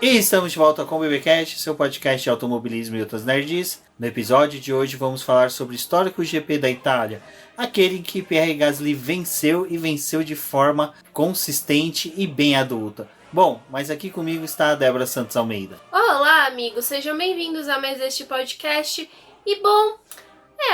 E estamos de volta com o BBcast, seu podcast de automobilismo e outras nerds. No episódio de hoje vamos falar sobre o histórico GP da Itália, aquele em que Pierre Gasly venceu e venceu de forma consistente e bem adulta. Bom, mas aqui comigo está a Débora Santos Almeida. Olá, amigos, sejam bem-vindos a mais este podcast. E bom,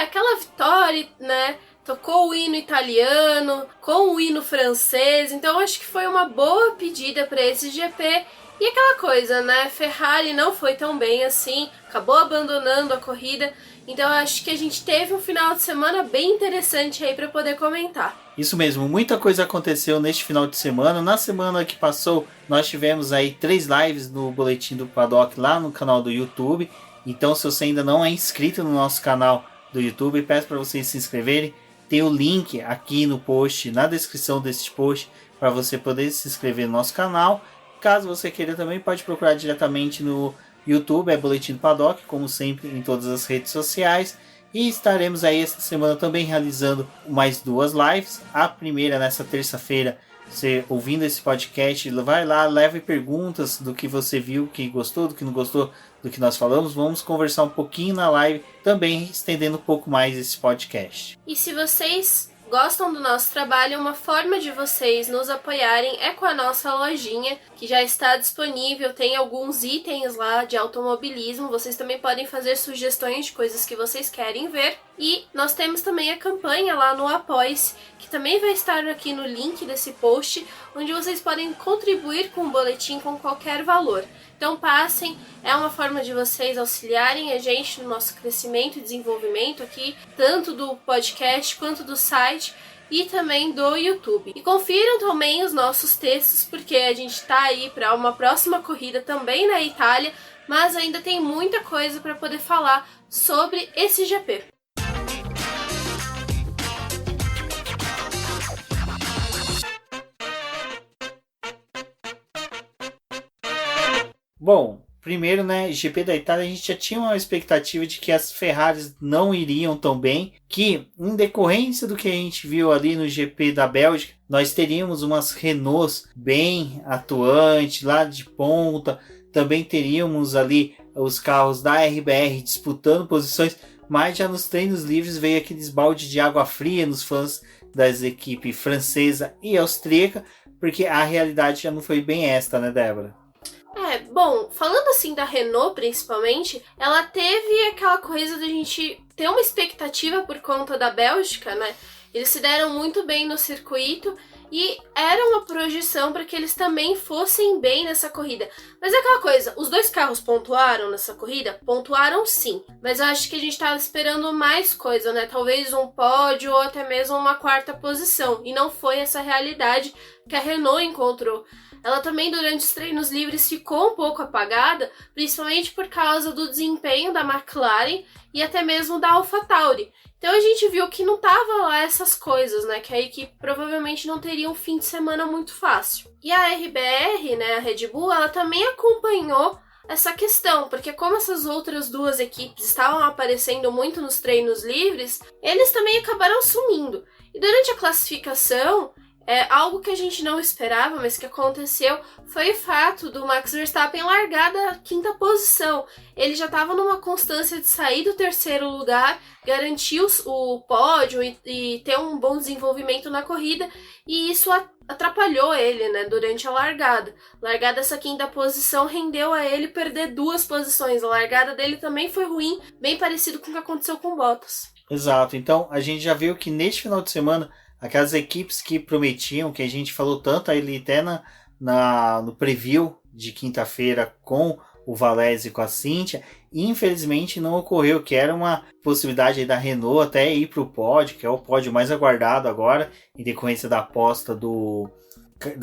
aquela vitória, né? Tocou o hino italiano, com o hino francês, então acho que foi uma boa pedida para esse GP. E aquela coisa, né? Ferrari não foi tão bem assim, acabou abandonando a corrida. Então acho que a gente teve um final de semana bem interessante aí para poder comentar. Isso mesmo, muita coisa aconteceu neste final de semana. Na semana que passou, nós tivemos aí 3 lives no Boletim do Paddock lá no canal do YouTube. Então se você ainda não é inscrito no nosso canal do YouTube, peço para vocês se inscreverem. Tem o link aqui no post, na descrição desse post, para você poder se inscrever no nosso canal. Caso você queira também, pode procurar diretamente no YouTube, é Boletim do Paddock, como sempre em todas as redes sociais. E estaremos aí esta semana também realizando mais 2 lives. A primeira nessa terça-feira, você ouvindo esse podcast, vai lá, leve perguntas do que você viu, que gostou, do que não gostou do que nós falamos. Vamos conversar um pouquinho na live, também estendendo um pouco mais esse podcast. E se vocês gostam do nosso trabalho, uma forma de vocês nos apoiarem é com a nossa lojinha, que já está disponível, tem alguns itens lá de automobilismo, vocês também podem fazer sugestões de coisas que vocês querem ver. E nós temos também a campanha lá no Apoie-se, que também vai estar aqui no link desse post, onde vocês podem contribuir com o boletim com qualquer valor. Então passem, é uma forma de vocês auxiliarem a gente no nosso crescimento e desenvolvimento aqui, tanto do podcast quanto do site e também do YouTube. E confiram também os nossos textos, porque a gente está aí para uma próxima corrida também na Itália, mas ainda tem muita coisa para poder falar sobre esse GP. Bom, primeiro, né, GP da Itália, a gente já tinha uma expectativa de que as Ferraris não iriam tão bem, que em decorrência do que a gente viu ali no GP da Bélgica, nós teríamos umas Renaults bem atuantes, lá de ponta, também teríamos ali os carros da RBR disputando posições, mas já nos treinos livres veio aqueles balde de água fria nos fãs das equipes francesa e austríaca, porque a realidade já não foi bem esta, né, Débora? Bom, falando assim da Renault principalmente, ela teve aquela coisa da gente ter uma expectativa por conta da Bélgica, né? Eles se deram muito bem no circuito e era uma projeção para que eles também fossem bem nessa corrida. Mas é aquela coisa, os 2 carros pontuaram nessa corrida? Pontuaram sim, mas eu acho que a gente estava esperando mais coisa, né? Talvez um pódio ou até mesmo uma 4ª posição, e não foi essa realidade que a Renault encontrou. Ela também durante os treinos livres ficou um pouco apagada, principalmente por causa do desempenho da McLaren e até mesmo da AlphaTauri. Então a gente viu que não tava lá essas coisas, né? Que a equipe provavelmente não teria um fim de semana muito fácil. E a RBR, né, a Red Bull, ela também acompanhou essa questão, porque como essas outras 2 equipes estavam aparecendo muito nos treinos livres, eles também acabaram sumindo. E durante a classificação, algo que a gente não esperava, mas que aconteceu, foi o fato do Max Verstappen largar da 5ª posição. Ele já estava numa constância de sair do 3º lugar, garantir o pódio e ter um bom desenvolvimento na corrida, e isso atrapalhou ele, né, durante a largada. Largar dessa 5ª posição rendeu a ele perder 2 posições. A largada dele também foi ruim, bem parecido com o que aconteceu com o Bottas. Exato, então a gente já viu que neste final de semana aquelas equipes que prometiam, que a gente falou tanto ali até no preview de quinta-feira com o Valese e com a Cíntia, infelizmente não ocorreu, que era uma possibilidade aí da Renault até ir para o pódio, que é o pódio mais aguardado agora, em decorrência da aposta do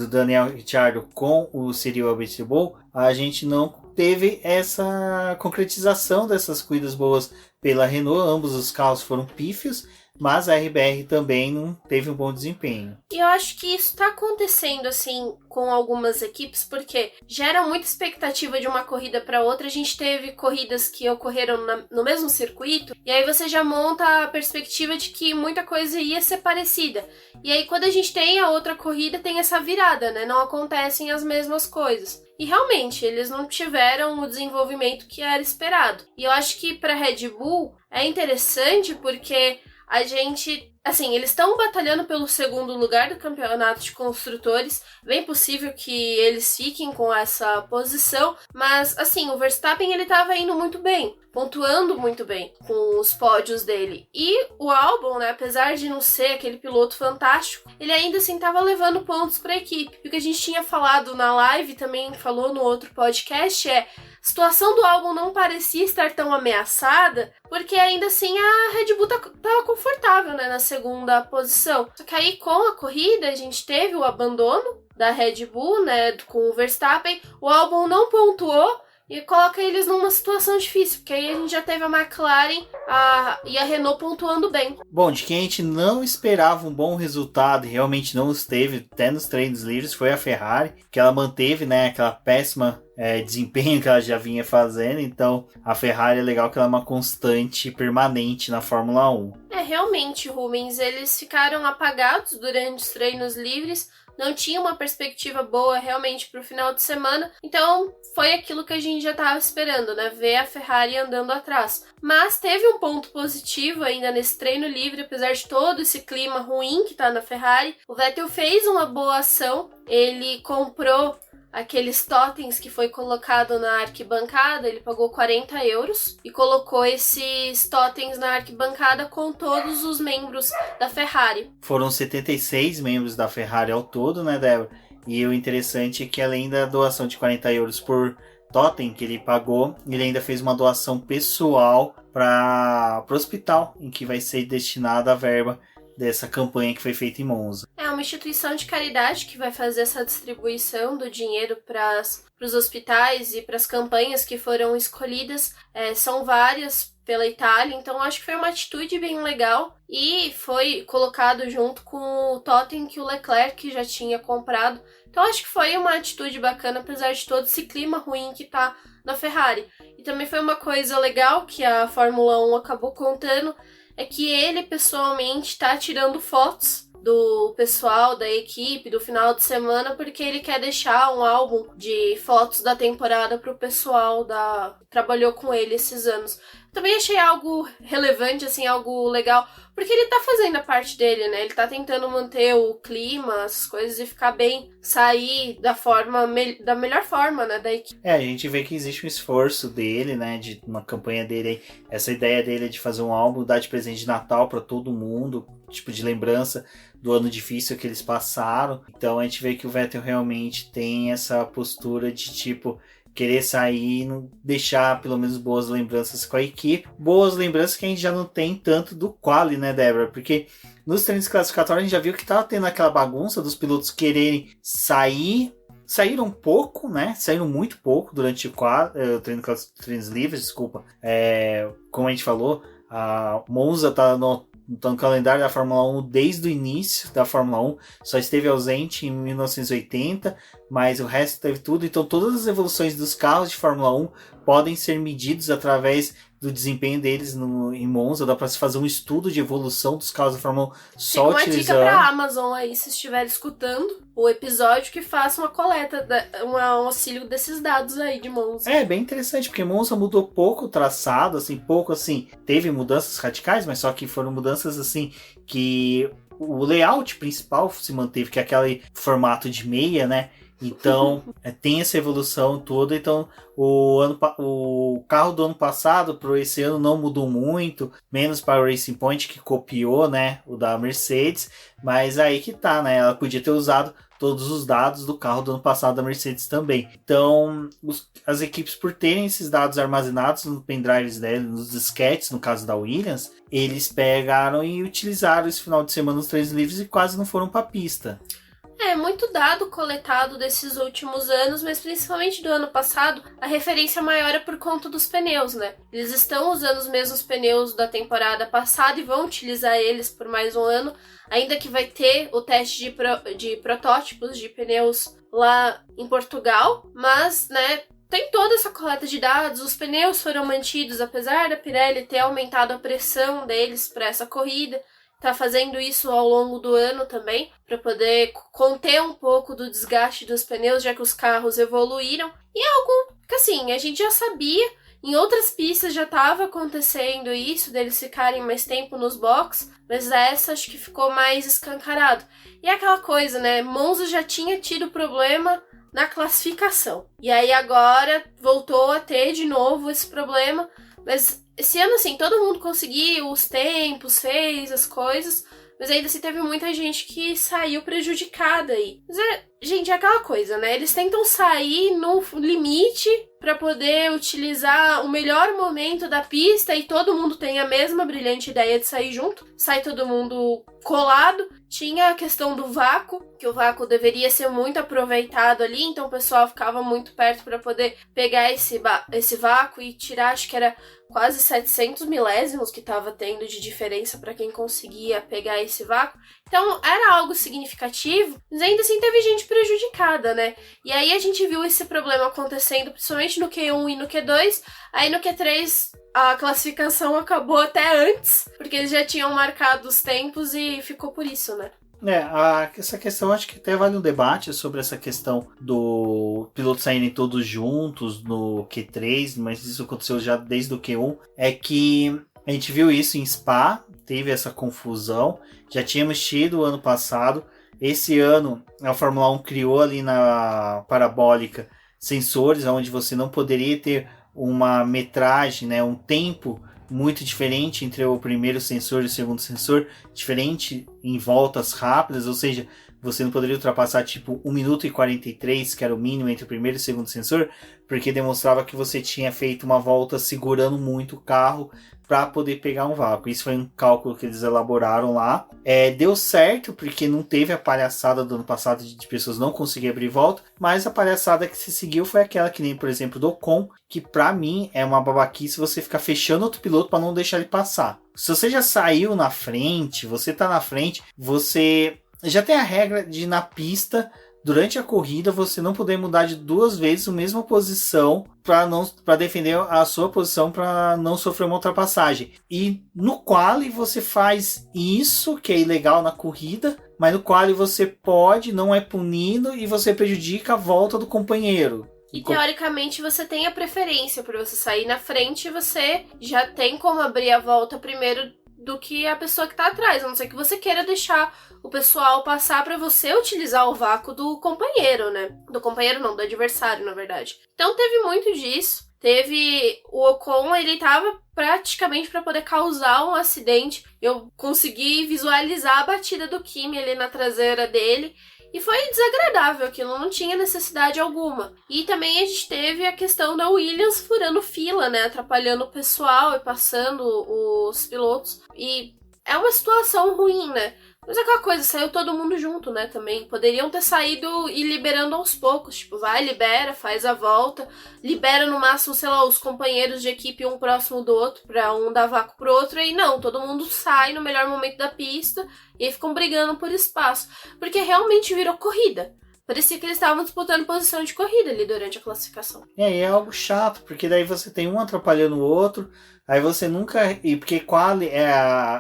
Daniel Ricciardo com o Cyril Abiteboul. A gente não teve essa concretização dessas corridas boas pela Renault, ambos os carros foram pífios, mas a RBR também não teve um bom desempenho. E eu acho que isso tá acontecendo, assim, com algumas equipes, porque gera muita expectativa de uma corrida para outra. A gente teve corridas que ocorreram no mesmo circuito, e aí você já monta a perspectiva de que muita coisa ia ser parecida. E aí quando a gente tem a outra corrida, tem essa virada, né? Não acontecem as mesmas coisas. E realmente, eles não tiveram o desenvolvimento que era esperado. E eu acho que para Red Bull é interessante porque a gente, assim, eles estão batalhando pelo segundo lugar do campeonato de construtores. Bem possível que eles fiquem com essa posição, mas assim, o Verstappen ele estava indo muito bem, pontuando muito bem com os pódios dele. E o Albon, né, apesar de não ser aquele piloto fantástico, ele ainda assim estava levando pontos para a equipe. E o que a gente tinha falado na live, também falou no outro podcast, a situação do Albon não parecia estar tão ameaçada, porque ainda assim a Red Bull estava confortável, né, na segunda posição. Só que aí com a corrida a gente teve o abandono da Red Bull, né, com o Verstappen. O Albon não pontuou e coloca eles numa situação difícil, porque aí a gente já teve a McLaren e a Renault pontuando bem. Bom, de quem a gente não esperava um bom resultado e realmente não os teve, até nos treinos livres, foi a Ferrari, que ela manteve, né, aquela péssima desempenho que ela já vinha fazendo. Então a Ferrari é legal que ela é uma constante permanente na Fórmula 1. Realmente, Rubens, eles ficaram apagados durante os treinos livres, não tinha uma perspectiva boa realmente para o final de semana, então foi aquilo que a gente já estava esperando, né? Ver a Ferrari andando atrás. Mas teve um ponto positivo ainda nesse treino livre, apesar de todo esse clima ruim que tá na Ferrari. O Vettel fez uma boa ação, ele comprou aqueles totens que foi colocado na arquibancada, ele pagou 40 euros e colocou esses totens na arquibancada com todos os membros da Ferrari. Foram 76 membros da Ferrari ao todo, né, Débora? E o interessante é que além da doação de 40 euros por totem que ele pagou, ele ainda fez uma doação pessoal para o hospital, em que vai ser destinada a verba dessa campanha que foi feita em Monza. É uma instituição de caridade que vai fazer essa distribuição do dinheiro para os hospitais e para as campanhas que foram escolhidas. São várias pela Itália, então acho que foi uma atitude bem legal e foi colocado junto com o totem que o Leclerc já tinha comprado. Então acho que foi uma atitude bacana, apesar de todo esse clima ruim que tá na Ferrari. E também foi uma coisa legal que a Fórmula 1 acabou contando, é que ele pessoalmente tá tirando fotos do pessoal da equipe do final de semana, porque ele quer deixar um álbum de fotos da temporada pro pessoal que trabalhou com ele esses anos. Também achei algo relevante, assim, algo legal, porque ele tá fazendo a parte dele, né? Ele tá tentando manter o clima, as coisas, e ficar bem, sair da melhor forma, né, da equipe. A gente vê que existe um esforço dele, né, de uma campanha dele aí. Essa ideia dele é de fazer um álbum, dar de presente de Natal pra todo mundo, tipo de lembrança do ano difícil que eles passaram. Então a gente vê que o Vettel realmente tem essa postura de tipo querer sair e não deixar pelo menos boas lembranças com a equipe. Boas lembranças que a gente já não tem tanto do quali, né, Débora? Porque nos treinos classificatórios a gente já viu que tava tendo aquela bagunça dos pilotos quererem sair. Saíram pouco, né? Saíram muito pouco durante o treinos livres, desculpa. Como a gente falou, a Monza tá no calendário da Fórmula 1 desde o início da Fórmula 1, só esteve ausente em 1980, mas o resto teve tudo. Então todas as evoluções dos carros de Fórmula 1 podem ser medidos através do desempenho deles em Monza. Dá para se fazer um estudo de evolução dos carros da Fórmula 1 só Fica utilizando. Uma dica pra Amazon aí, se estiver escutando o episódio, que faça uma coleta, um auxílio desses dados aí de Monza. É bem interessante, porque Monza mudou pouco o traçado, assim, teve mudanças radicais, mas só que foram mudanças assim que o layout principal se manteve, que é aquele formato de meia, né? Então tem essa evolução toda. Então o carro do ano passado para esse ano não mudou muito, menos para o Racing Point, que copiou, né, o da Mercedes, mas aí que tá, né? Ela podia ter usado todos os dados do carro do ano passado da Mercedes também. Então as equipes, por terem esses dados armazenados nos pendrives dela, nos disquetes, no caso da Williams, eles pegaram e utilizaram esse final de semana nos treinos livres e quase não foram para a pista. Muito dado coletado desses últimos anos, mas principalmente do ano passado, a referência maior é por conta dos pneus, né? Eles estão usando os mesmos pneus da temporada passada e vão utilizar eles por mais um ano, ainda que vai ter o teste de protótipos de pneus lá em Portugal, mas, né, tem toda essa coleta de dados, os pneus foram mantidos, apesar da Pirelli ter aumentado a pressão deles para essa corrida, tá fazendo isso ao longo do ano também, para poder conter um pouco do desgaste dos pneus, já que os carros evoluíram. E é algo que, assim, a gente já sabia, em outras pistas já estava acontecendo isso, deles ficarem mais tempo nos boxes, mas essa acho que ficou mais escancarado. E é aquela coisa, né, Monza já tinha tido problema na classificação, e aí agora voltou a ter de novo esse problema, mas esse ano, assim, todo mundo conseguiu os tempos, fez as coisas, mas ainda assim teve muita gente que saiu prejudicada aí. Mas gente, é aquela coisa, né? Eles tentam sair no limite para poder utilizar o melhor momento da pista e todo mundo tem a mesma brilhante ideia de sair junto. Sai todo mundo colado. Tinha a questão do vácuo, que o vácuo deveria ser muito aproveitado ali, então o pessoal ficava muito perto para poder pegar esse vácuo e tirar, acho que era quase 700 milésimos que estava tendo de diferença para quem conseguia pegar esse vácuo. Então era algo significativo, mas ainda assim teve gente prejudicada, né? E aí a gente viu esse problema acontecendo, principalmente no Q1 e no Q2. Aí no Q3 a classificação acabou até antes, porque eles já tinham marcado os tempos e ficou por isso, né? Essa questão, acho que até vale um debate sobre essa questão do piloto saírem todos juntos no Q3, mas isso aconteceu já desde o Q1, é que a gente viu isso em Spa, teve essa confusão, já tínhamos tido ano passado, esse ano a Fórmula 1 criou ali na parabólica sensores, onde você não poderia ter uma metragem, né, um tempo muito diferente entre o primeiro sensor e o segundo sensor, diferente em voltas rápidas, ou seja, você não poderia ultrapassar tipo 1 minuto e 43, que era o mínimo entre o primeiro e o segundo sensor, porque demonstrava que você tinha feito uma volta segurando muito o carro para poder pegar um vácuo. Isso foi um cálculo que eles elaboraram lá. Deu certo, porque não teve a palhaçada do ano passado de pessoas não conseguirem abrir volta, mas a palhaçada que se seguiu foi aquela que nem, por exemplo, do Ocon, que para mim é uma babaquice você ficar fechando outro piloto para não deixar ele passar. Se você já saiu na frente, você tá na frente, você já tem a regra de na pista, durante a corrida, você não poder mudar de 2 vezes a mesma posição para defender a sua posição para não sofrer uma ultrapassagem. E no quali você faz isso, que é ilegal na corrida, mas no quali você pode, não é punido e você prejudica a volta do companheiro. E teoricamente você tem a preferência por você sair na frente, você já tem como abrir a volta primeiro do que a pessoa que tá atrás, a não ser que você queira deixar o pessoal passar para você utilizar o vácuo do companheiro, né? Do companheiro não, do adversário, na verdade. Então teve muito disso. Teve o Ocon, ele tava praticamente para poder causar um acidente. Eu consegui visualizar a batida do Kimi ali na traseira dele. E foi desagradável, aquilo não tinha necessidade alguma. E também a gente teve a questão da Williams furando fila, né? Atrapalhando o pessoal e passando os pilotos. E é uma situação ruim, né? Mas é aquela coisa, saiu todo mundo junto, né, também. Poderiam ter saído e liberando aos poucos. Tipo, vai, libera, faz a volta. Libera no máximo, sei lá, os companheiros de equipe um próximo do outro, pra um dar vácuo pro outro. E não, todo mundo sai no melhor momento da pista e aí ficam brigando por espaço. Porque realmente virou corrida. Parecia que eles estavam disputando posição de corrida ali durante a classificação. É algo chato, porque daí você tem um atrapalhando o outro, aí você nunca... E porque quali é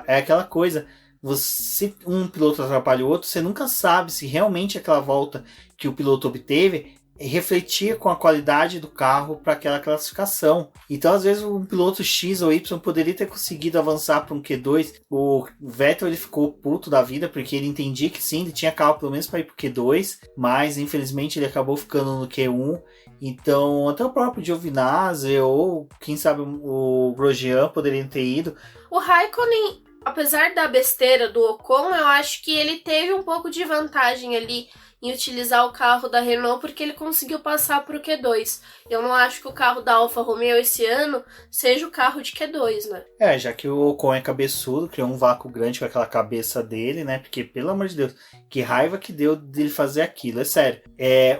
aquela coisa... Se um piloto atrapalha o outro, você nunca sabe se realmente aquela volta que o piloto obteve refletia com a qualidade do carro para aquela classificação. Então, às vezes, um piloto X ou Y poderia ter conseguido avançar para um Q2. O Vettel ele ficou puto da vida, porque ele entendia que sim, ele tinha carro pelo menos para ir para o Q2, mas infelizmente ele acabou ficando no Q1. Então, até o próprio Giovinazzi ou, quem sabe, o Grosjean poderiam ter ido. O Raikkonen, apesar da besteira do Ocon, eu acho que ele teve um pouco de vantagem ali em utilizar o carro da Renault porque ele conseguiu passar para o Q2. Eu não acho que o carro da Alfa Romeo esse ano seja o carro de Q2, né? Já que o Ocon é cabeçudo, criou um vácuo grande com aquela cabeça dele, né? Porque, pelo amor de Deus, que raiva que deu dele fazer aquilo, é sério.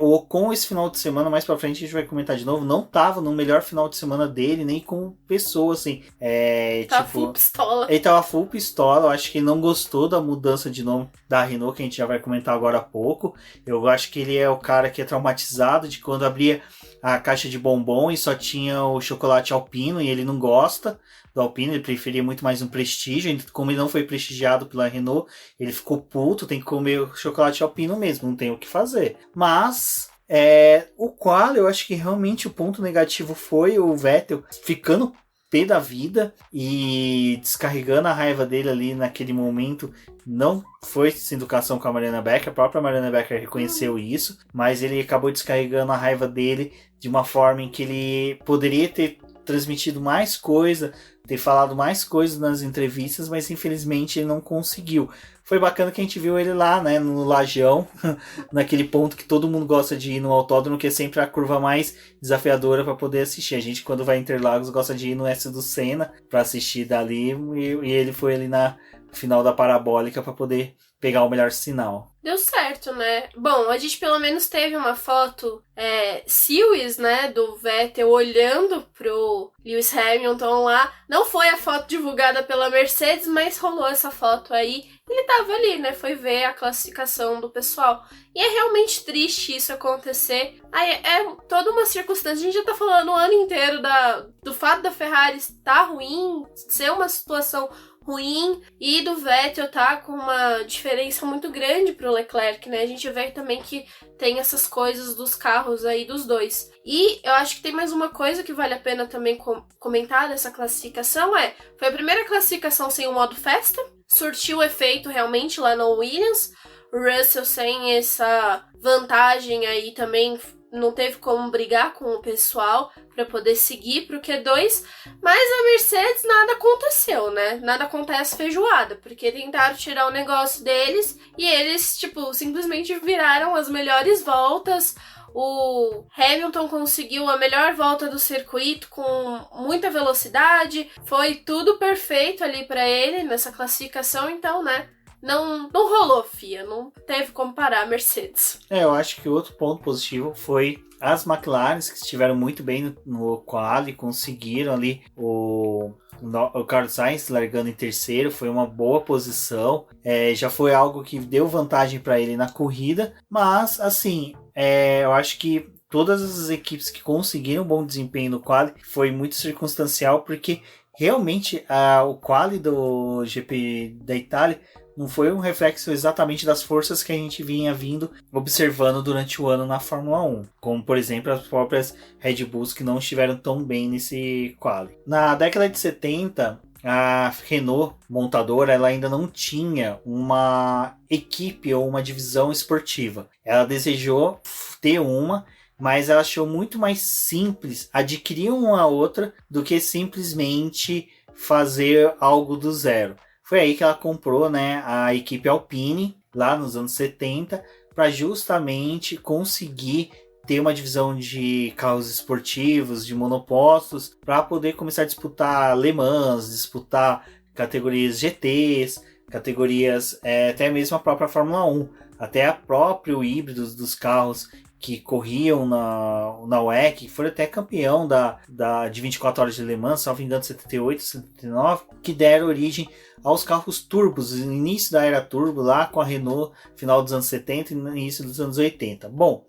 O Ocon esse final de semana, mais pra frente a gente vai comentar de novo, não tava no melhor final de semana dele, nem com pessoa, assim. Tava full pistola. Ele tava full pistola, eu acho que ele não gostou da mudança de nome da Renault, que a gente já vai comentar agora há pouco. Eu acho que ele é o cara que é traumatizado de quando abria a caixa de bombom e só tinha o chocolate alpino e ele não gosta do alpino, ele preferia muito mais um prestígio. Como ele não foi prestigiado pela Renault, ele ficou puto, tem que comer o chocolate alpino mesmo, não tem o que fazer. Mas o qual eu acho que realmente o ponto negativo foi o Vettel ficando pé da vida e descarregando a raiva dele ali naquele momento. Não foi sem educação com a Mariana Becker, a própria Mariana Becker reconheceu isso, mas ele acabou descarregando a raiva dele de uma forma em que ele poderia ter transmitido mais coisa, ter falado mais coisas nas entrevistas, mas infelizmente ele não conseguiu. Foi bacana que a gente viu ele lá, né, no Lajão, naquele ponto que todo mundo gosta de ir no autódromo, que é sempre a curva mais desafiadora para poder assistir. A gente, quando vai em Interlagos, gosta de ir no S do Senna para assistir dali, e ele foi ali na final da parabólica para poder pegar o melhor sinal. Deu certo, né? Bom, a gente pelo menos teve uma foto Lewis, né, do Vettel olhando pro Lewis Hamilton lá. Não foi a foto divulgada pela Mercedes, mas rolou essa foto aí. Ele tava ali, né, foi ver a classificação do pessoal. E é realmente triste isso acontecer. Aí é toda uma circunstância. A gente já tá falando o ano inteiro do fato da Ferrari estar ruim, ser uma situação ruim, e do Vettel tá com uma diferença muito grande pro Leclerc, né? A gente vê também que tem essas coisas dos carros aí dos dois. E eu acho que tem mais uma coisa que vale a pena também comentar dessa classificação, foi a primeira classificação sem o modo festa, surtiu efeito realmente lá no Williams. O Russell sem essa vantagem aí também não teve como brigar com o pessoal para poder seguir pro Q2, mas a Mercedes nada aconteceu, né? Nada acontece feijoada, porque tentaram tirar o negócio deles e eles, simplesmente viraram as melhores voltas. O Hamilton conseguiu a melhor volta do circuito com muita velocidade, foi tudo perfeito ali para ele nessa classificação, então, né? Não rolou, FIA. Não teve como parar a Mercedes. Eu acho que outro ponto positivo foi as McLaren, que estiveram muito bem no quali, conseguiram ali o Carlos Sainz largando em terceiro, foi uma boa posição. Já foi algo que deu vantagem para ele na corrida, mas assim, eu acho que todas as equipes que conseguiram um bom desempenho no quali foi muito circunstancial, porque realmente o quali do GP da Itália não foi um reflexo exatamente das forças que a gente vinha observando durante o ano na Fórmula 1. Como, por exemplo, as próprias Red Bulls que não estiveram tão bem nesse quali. Na década de 70, a Renault montadora ela ainda não tinha uma equipe ou uma divisão esportiva. Ela desejou ter uma, mas ela achou muito mais simples adquirir uma a outra do que simplesmente fazer algo do zero. Foi aí que ela comprou, né, a equipe Alpine, lá nos anos 70, para justamente conseguir ter uma divisão de carros esportivos, de monopostos, para poder começar a disputar Le Mans, disputar categorias GTs, categorias até mesmo a própria Fórmula 1, até a próprio híbridos dos carros que corriam na WEC, que foram até campeão de 24 horas de Le Mans, salvo engano, 78, 79, que deram origem aos carros turbos, no início da era turbo, lá com a Renault, final dos anos 70 e início dos anos 80. Bom,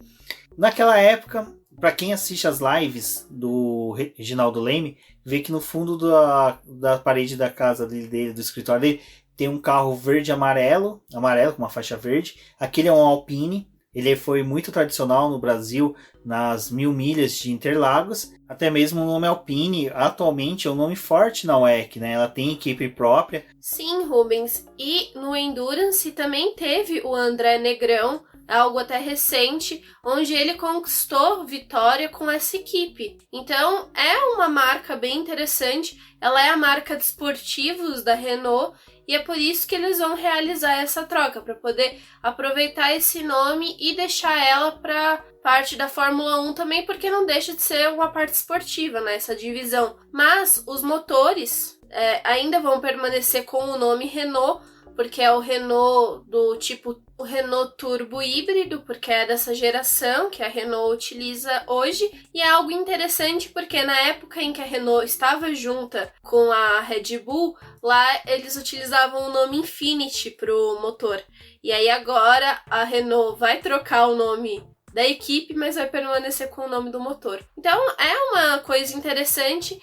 naquela época, para quem assiste as lives do Reginaldo Leme, vê que no fundo da parede da casa dele, do escritório dele, tem um carro verde amarelo com uma faixa verde. Aquele é um Alpine. Ele foi muito tradicional no Brasil, nas 1000 milhas de Interlagos. Até mesmo o nome Alpine, atualmente, é um nome forte na WEC, né? Ela tem equipe própria. Sim, Rubens. E no Endurance também teve o André Negrão é algo até recente, onde ele conquistou vitória com essa equipe. Então, é uma marca bem interessante, ela é a marca de esportivos da Renault, e é por isso que eles vão realizar essa troca, para poder aproveitar esse nome e deixar ela para parte da Fórmula 1 também, porque não deixa de ser uma parte esportiva, né, essa divisão. Mas os motores ainda vão permanecer com o nome Renault, porque é o Renault do tipo o Renault Turbo híbrido, porque é dessa geração que a Renault utiliza hoje. E é algo interessante porque na época em que a Renault estava junta com a Red Bull, lá eles utilizavam o nome Infiniti pro motor. E aí agora a Renault vai trocar o nome da equipe, mas vai permanecer com o nome do motor. Então é uma coisa interessante.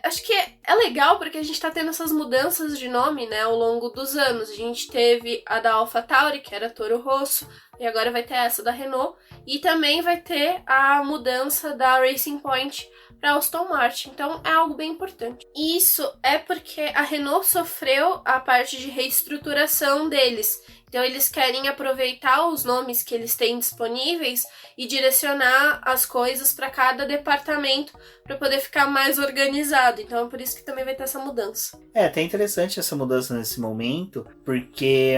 Acho que é legal porque a gente tá tendo essas mudanças de nome, né, ao longo dos anos. A gente teve a da AlphaTauri, que era Toro Rosso, e agora vai ter essa da Renault. E também vai ter a mudança da Racing Point para Aston Martin. Então é algo bem importante. E isso é porque a Renault sofreu a parte de reestruturação deles. Então eles querem aproveitar os nomes que eles têm disponíveis e direcionar as coisas para cada departamento para poder ficar mais organizado. Então é por isso que também vai ter essa mudança. É até interessante essa mudança nesse momento, porque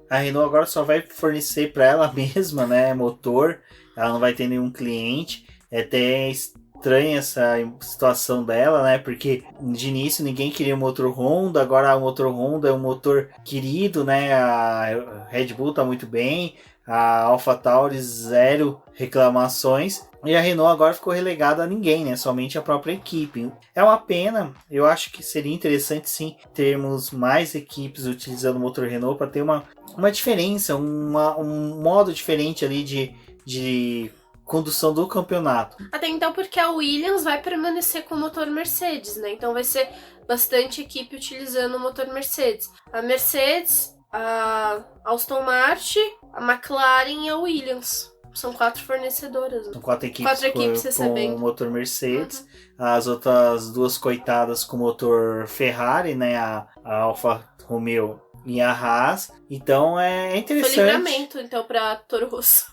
a Renault agora só vai fornecer para ela mesma, né, motor. Ela não vai ter nenhum cliente. É até estranha essa situação dela, né? Porque de início ninguém queria o motor Honda, agora o motor Honda é um motor querido, né? A Red Bull tá muito bem, a AlphaTauri zero reclamações. E a Renault agora ficou relegada a ninguém, né? Somente a própria equipe. É uma pena, eu acho que seria interessante sim termos mais equipes utilizando o motor Renault para ter uma diferença, um modo diferente ali de condução do campeonato. Até então porque a Williams vai permanecer com o motor Mercedes, né? Então vai ser bastante equipe utilizando o motor Mercedes. A Mercedes, a Aston Martin, a McLaren e a Williams. São 4 fornecedoras. Né? São 4 equipes com o motor Mercedes. Uhum. As outras 2 coitadas com o motor Ferrari, né? A Alfa Romeo e a Haas. Então é interessante. Foi livramento, então, para Toro Rosso.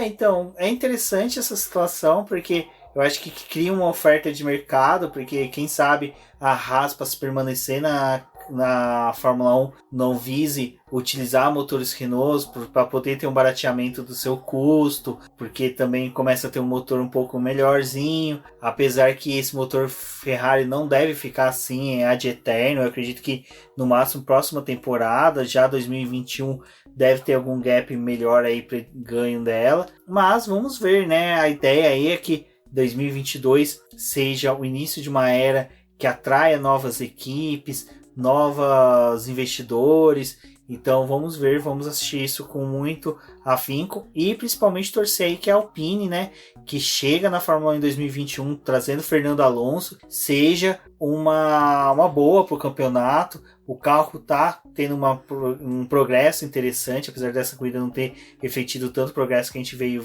Então, é interessante essa situação, porque eu acho que cria uma oferta de mercado, porque quem sabe a Haas, para se permanecer na Fórmula 1, não vise utilizar motores Renault para poder ter um barateamento do seu custo, porque também começa a ter um motor um pouco melhorzinho, apesar que esse motor Ferrari não deve ficar assim ad eterno. Eu acredito que no máximo próxima temporada, já 2021, deve ter algum gap melhor aí para ganho dela, mas vamos ver, né? A ideia aí é que 2022 seja o início de uma era que atraia novas equipes, novos investidores. Então vamos ver, vamos assistir isso com muito afinco e principalmente torcer aí que a Alpine, né, que chega na Fórmula 1 em 2021 trazendo Fernando Alonso, seja uma boa para o campeonato. O carro tá tendo um progresso interessante, apesar dessa corrida não ter refletido tanto progresso que a gente veio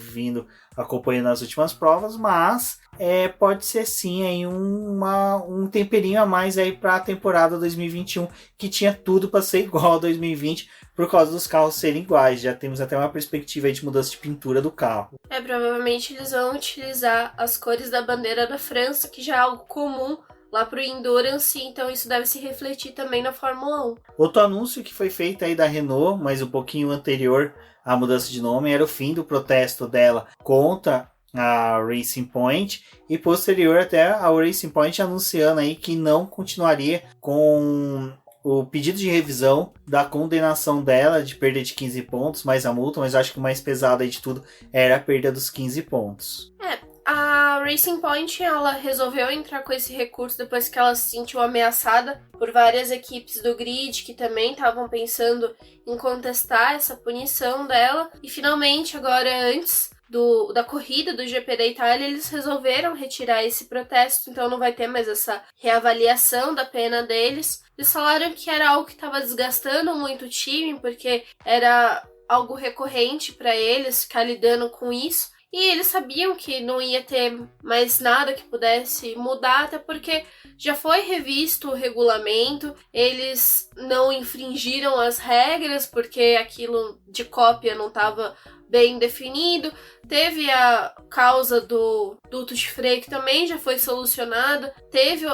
acompanhando nas últimas provas, mas pode ser sim aí um temperinho a mais aí para a temporada 2021, que tinha tudo para ser igual a 2020 por causa dos carros serem iguais. Já temos até uma perspectiva aí de mudança de pintura do carro. Provavelmente eles vão utilizar as cores da bandeira da França, que já é algo comum lá pro Endurance, então isso deve se refletir também na Fórmula 1. Outro anúncio que foi feito aí da Renault, mas um pouquinho anterior à mudança de nome, era o fim do protesto dela contra a Racing Point, e posterior até a Racing Point anunciando aí que não continuaria com o pedido de revisão da condenação dela de perda de 15 pontos, mais a multa, mas acho que o mais pesado aí de tudo era a perda dos 15 pontos. A Racing Point, ela resolveu entrar com esse recurso depois que ela se sentiu ameaçada por várias equipes do grid que também estavam pensando em contestar essa punição dela. E finalmente, agora antes da corrida do GP da Itália, eles resolveram retirar esse protesto, então não vai ter mais essa reavaliação da pena deles. Eles falaram que era algo que estava desgastando muito o time, porque era algo recorrente para eles ficar lidando com isso. E eles sabiam que não ia ter mais nada que pudesse mudar, até porque já foi revisto o regulamento, eles não infringiram as regras, porque aquilo de cópia não estava bem definido. Teve a causa do duto de freio, que também já foi solucionada. Teve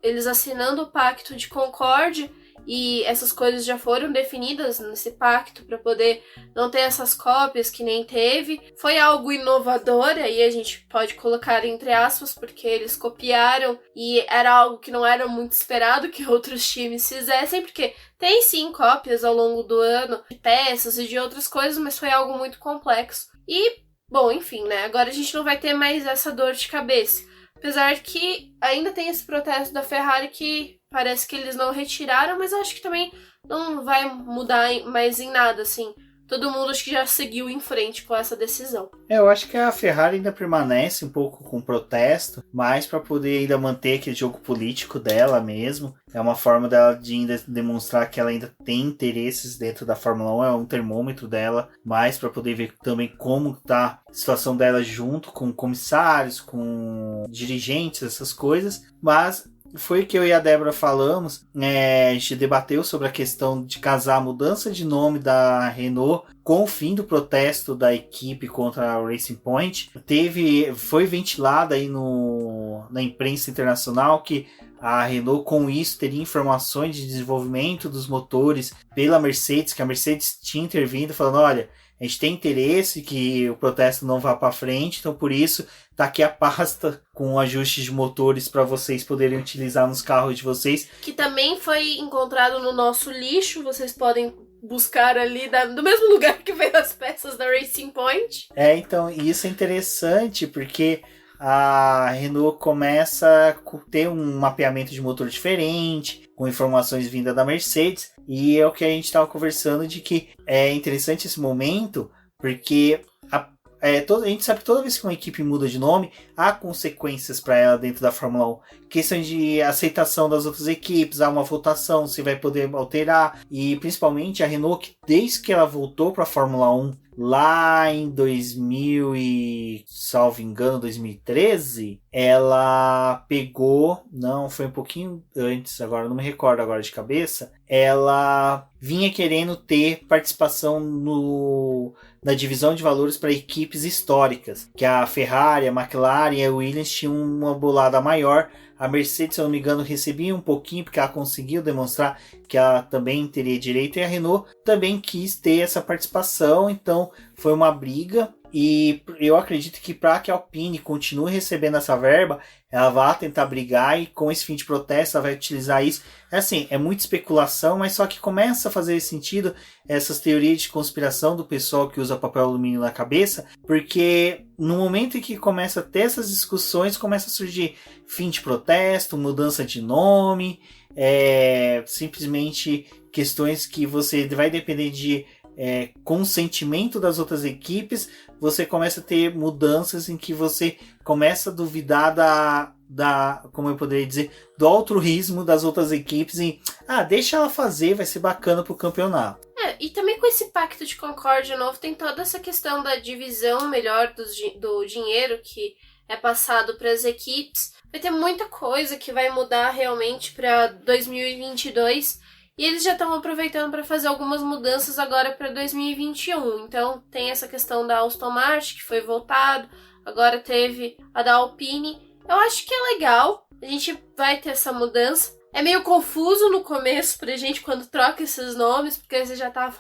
eles assinando o Pacto de Concórdia, e essas coisas já foram definidas nesse pacto para poder não ter essas cópias que nem teve. Foi algo inovador, aí a gente pode colocar entre aspas, porque eles copiaram e era algo que não era muito esperado que outros times fizessem, porque tem sim cópias ao longo do ano de peças e de outras coisas, mas foi algo muito complexo. E, bom, enfim, né? Agora a gente não vai ter mais essa dor de cabeça. Apesar que ainda tem esse protesto da Ferrari que parece que eles não retiraram, mas eu acho que também não vai mudar mais em nada, assim. Todo mundo acho que já seguiu em frente com essa decisão. Eu acho que a Ferrari ainda permanece um pouco com protesto, mas para poder ainda manter aquele jogo político dela mesmo. É uma forma dela de ainda demonstrar que ela ainda tem interesses dentro da Fórmula 1, é um termômetro dela, mas para poder ver também como tá a situação dela junto com comissários, com dirigentes, essas coisas. Mas foi que eu e a Débora falamos, a gente debateu sobre a questão de casar a mudança de nome da Renault com o fim do protesto da equipe contra a Racing Point. Foi ventilado aí na imprensa internacional que a Renault com isso teria informações de desenvolvimento dos motores pela Mercedes, que a Mercedes tinha intervindo falando, olha, a gente tem interesse que o protesto não vá para frente, então por isso tá aqui a pasta com ajustes de motores para vocês poderem utilizar nos carros de vocês. Que também foi encontrado no nosso lixo, vocês podem buscar ali do mesmo lugar que veio as peças da Racing Point. Então isso é interessante porque a Renault começa a ter um mapeamento de motor diferente, com informações vindas da Mercedes, e é o que a gente estava conversando de que é interessante esse momento, porque a gente sabe que toda vez que uma equipe muda de nome, há consequências para ela dentro da Fórmula 1. Questão de aceitação das outras equipes, há uma votação, se vai poder alterar. E principalmente a Renault, que desde que ela voltou para a Fórmula 1, lá em 2000 e, salvo engano, 2013, ela pegou, não, foi um pouquinho antes, agora não me recordo agora de cabeça, ela vinha querendo ter participação na divisão de valores para equipes históricas, que a Ferrari, a McLaren e a Williams tinham uma bolada maior. A Mercedes, se eu não me engano, recebia um pouquinho, porque ela conseguiu demonstrar que ela também teria direito, e a Renault também quis ter essa participação, então foi uma briga, e eu acredito que para que a Alpine continue recebendo essa verba, ela vai tentar brigar, e com esse fim de protesto ela vai utilizar isso. É muita especulação, mas só que começa a fazer sentido essas teorias de conspiração do pessoal que usa papel alumínio na cabeça, porque no momento em que começa a ter essas discussões, começa a surgir fim de protesto, mudança de nome, simplesmente questões que você vai depender de consentimento das outras equipes. Você começa a ter mudanças em que você começa a duvidar como eu poderia dizer, do altruísmo das outras equipes e deixa ela fazer, vai ser bacana pro campeonato. E também com esse pacto de concórdia novo tem toda essa questão da divisão melhor do dinheiro que é passado para as equipes. Vai ter muita coisa que vai mudar realmente para 2022 e eles já estão aproveitando para fazer algumas mudanças agora para 2021. Então tem essa questão da Aston Martin que foi voltado, agora teve a da Alpine. Eu acho que é legal, a gente vai ter essa mudança. É meio confuso no começo pra gente quando troca esses nomes, porque você já tá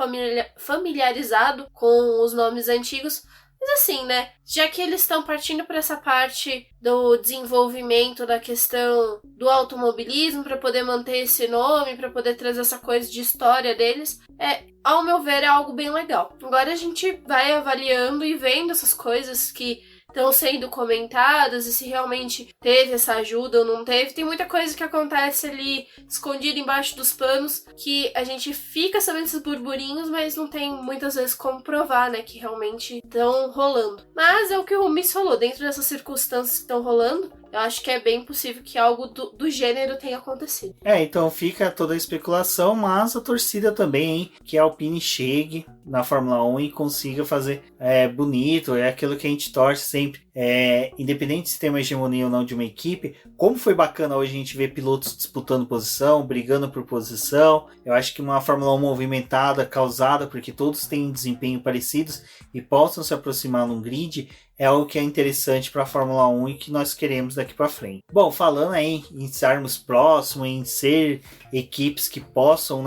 familiarizado com os nomes antigos. Mas assim, né? Já que eles estão partindo para essa parte do desenvolvimento da questão do automobilismo, para poder manter esse nome, para poder trazer essa coisa de história deles, ao meu ver, é algo bem legal. Agora a gente vai avaliando e vendo essas coisas que estão sendo comentadas e se realmente teve essa ajuda ou não teve. Tem muita coisa que acontece ali escondida embaixo dos panos que a gente fica sabendo esses burburinhos, mas não tem muitas vezes como provar, né, que realmente estão rolando. Mas é o que o Miss falou, dentro dessas circunstâncias que estão rolando, eu acho que é bem possível que algo do gênero tenha acontecido. Então fica toda a especulação, mas a torcida também, hein, que a Alpine chegue na Fórmula 1 e consiga fazer bonito, é aquilo que a gente torce sempre, independente se tem uma hegemonia ou não de uma equipe. Como foi bacana hoje a gente ver pilotos disputando posição, brigando por posição. Eu acho que uma Fórmula 1 movimentada, causada, porque todos têm desempenho parecidos e possam se aproximar num grid, é algo que é interessante para a Fórmula 1 e que nós queremos daqui para frente. Bom, falando aí em estarmos próximos, em ser equipes que possam,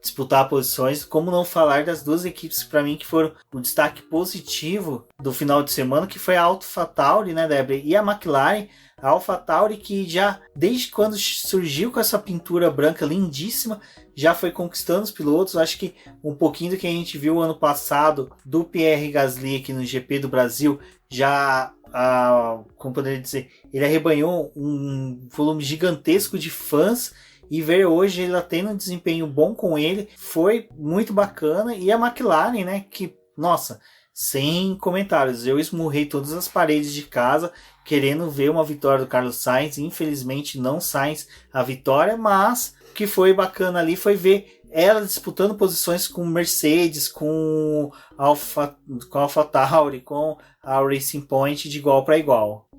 disputar posições, como não falar das duas equipes para mim que foram o destaque positivo do final de semana, que foi a AlphaTauri, Débora, e a McLaren. A AlphaTauri, que já desde quando surgiu com essa pintura branca lindíssima, já foi conquistando os pilotos. Acho que um pouquinho do que a gente viu ano passado do Pierre Gasly aqui no GP do Brasil, já, como poderia dizer, ele arrebanhou um volume gigantesco de fãs, e ver hoje ele tendo um desempenho bom com ele foi muito bacana. E a McLaren, que, nossa, sem comentários, eu esmurrei todas as paredes de casa querendo ver uma vitória do Carlos Sainz. Infelizmente não Sainz a vitória, mas o que foi bacana ali foi ver ela disputando posições com Mercedes, com AlphaTauri, com a Racing Point de igual para igual.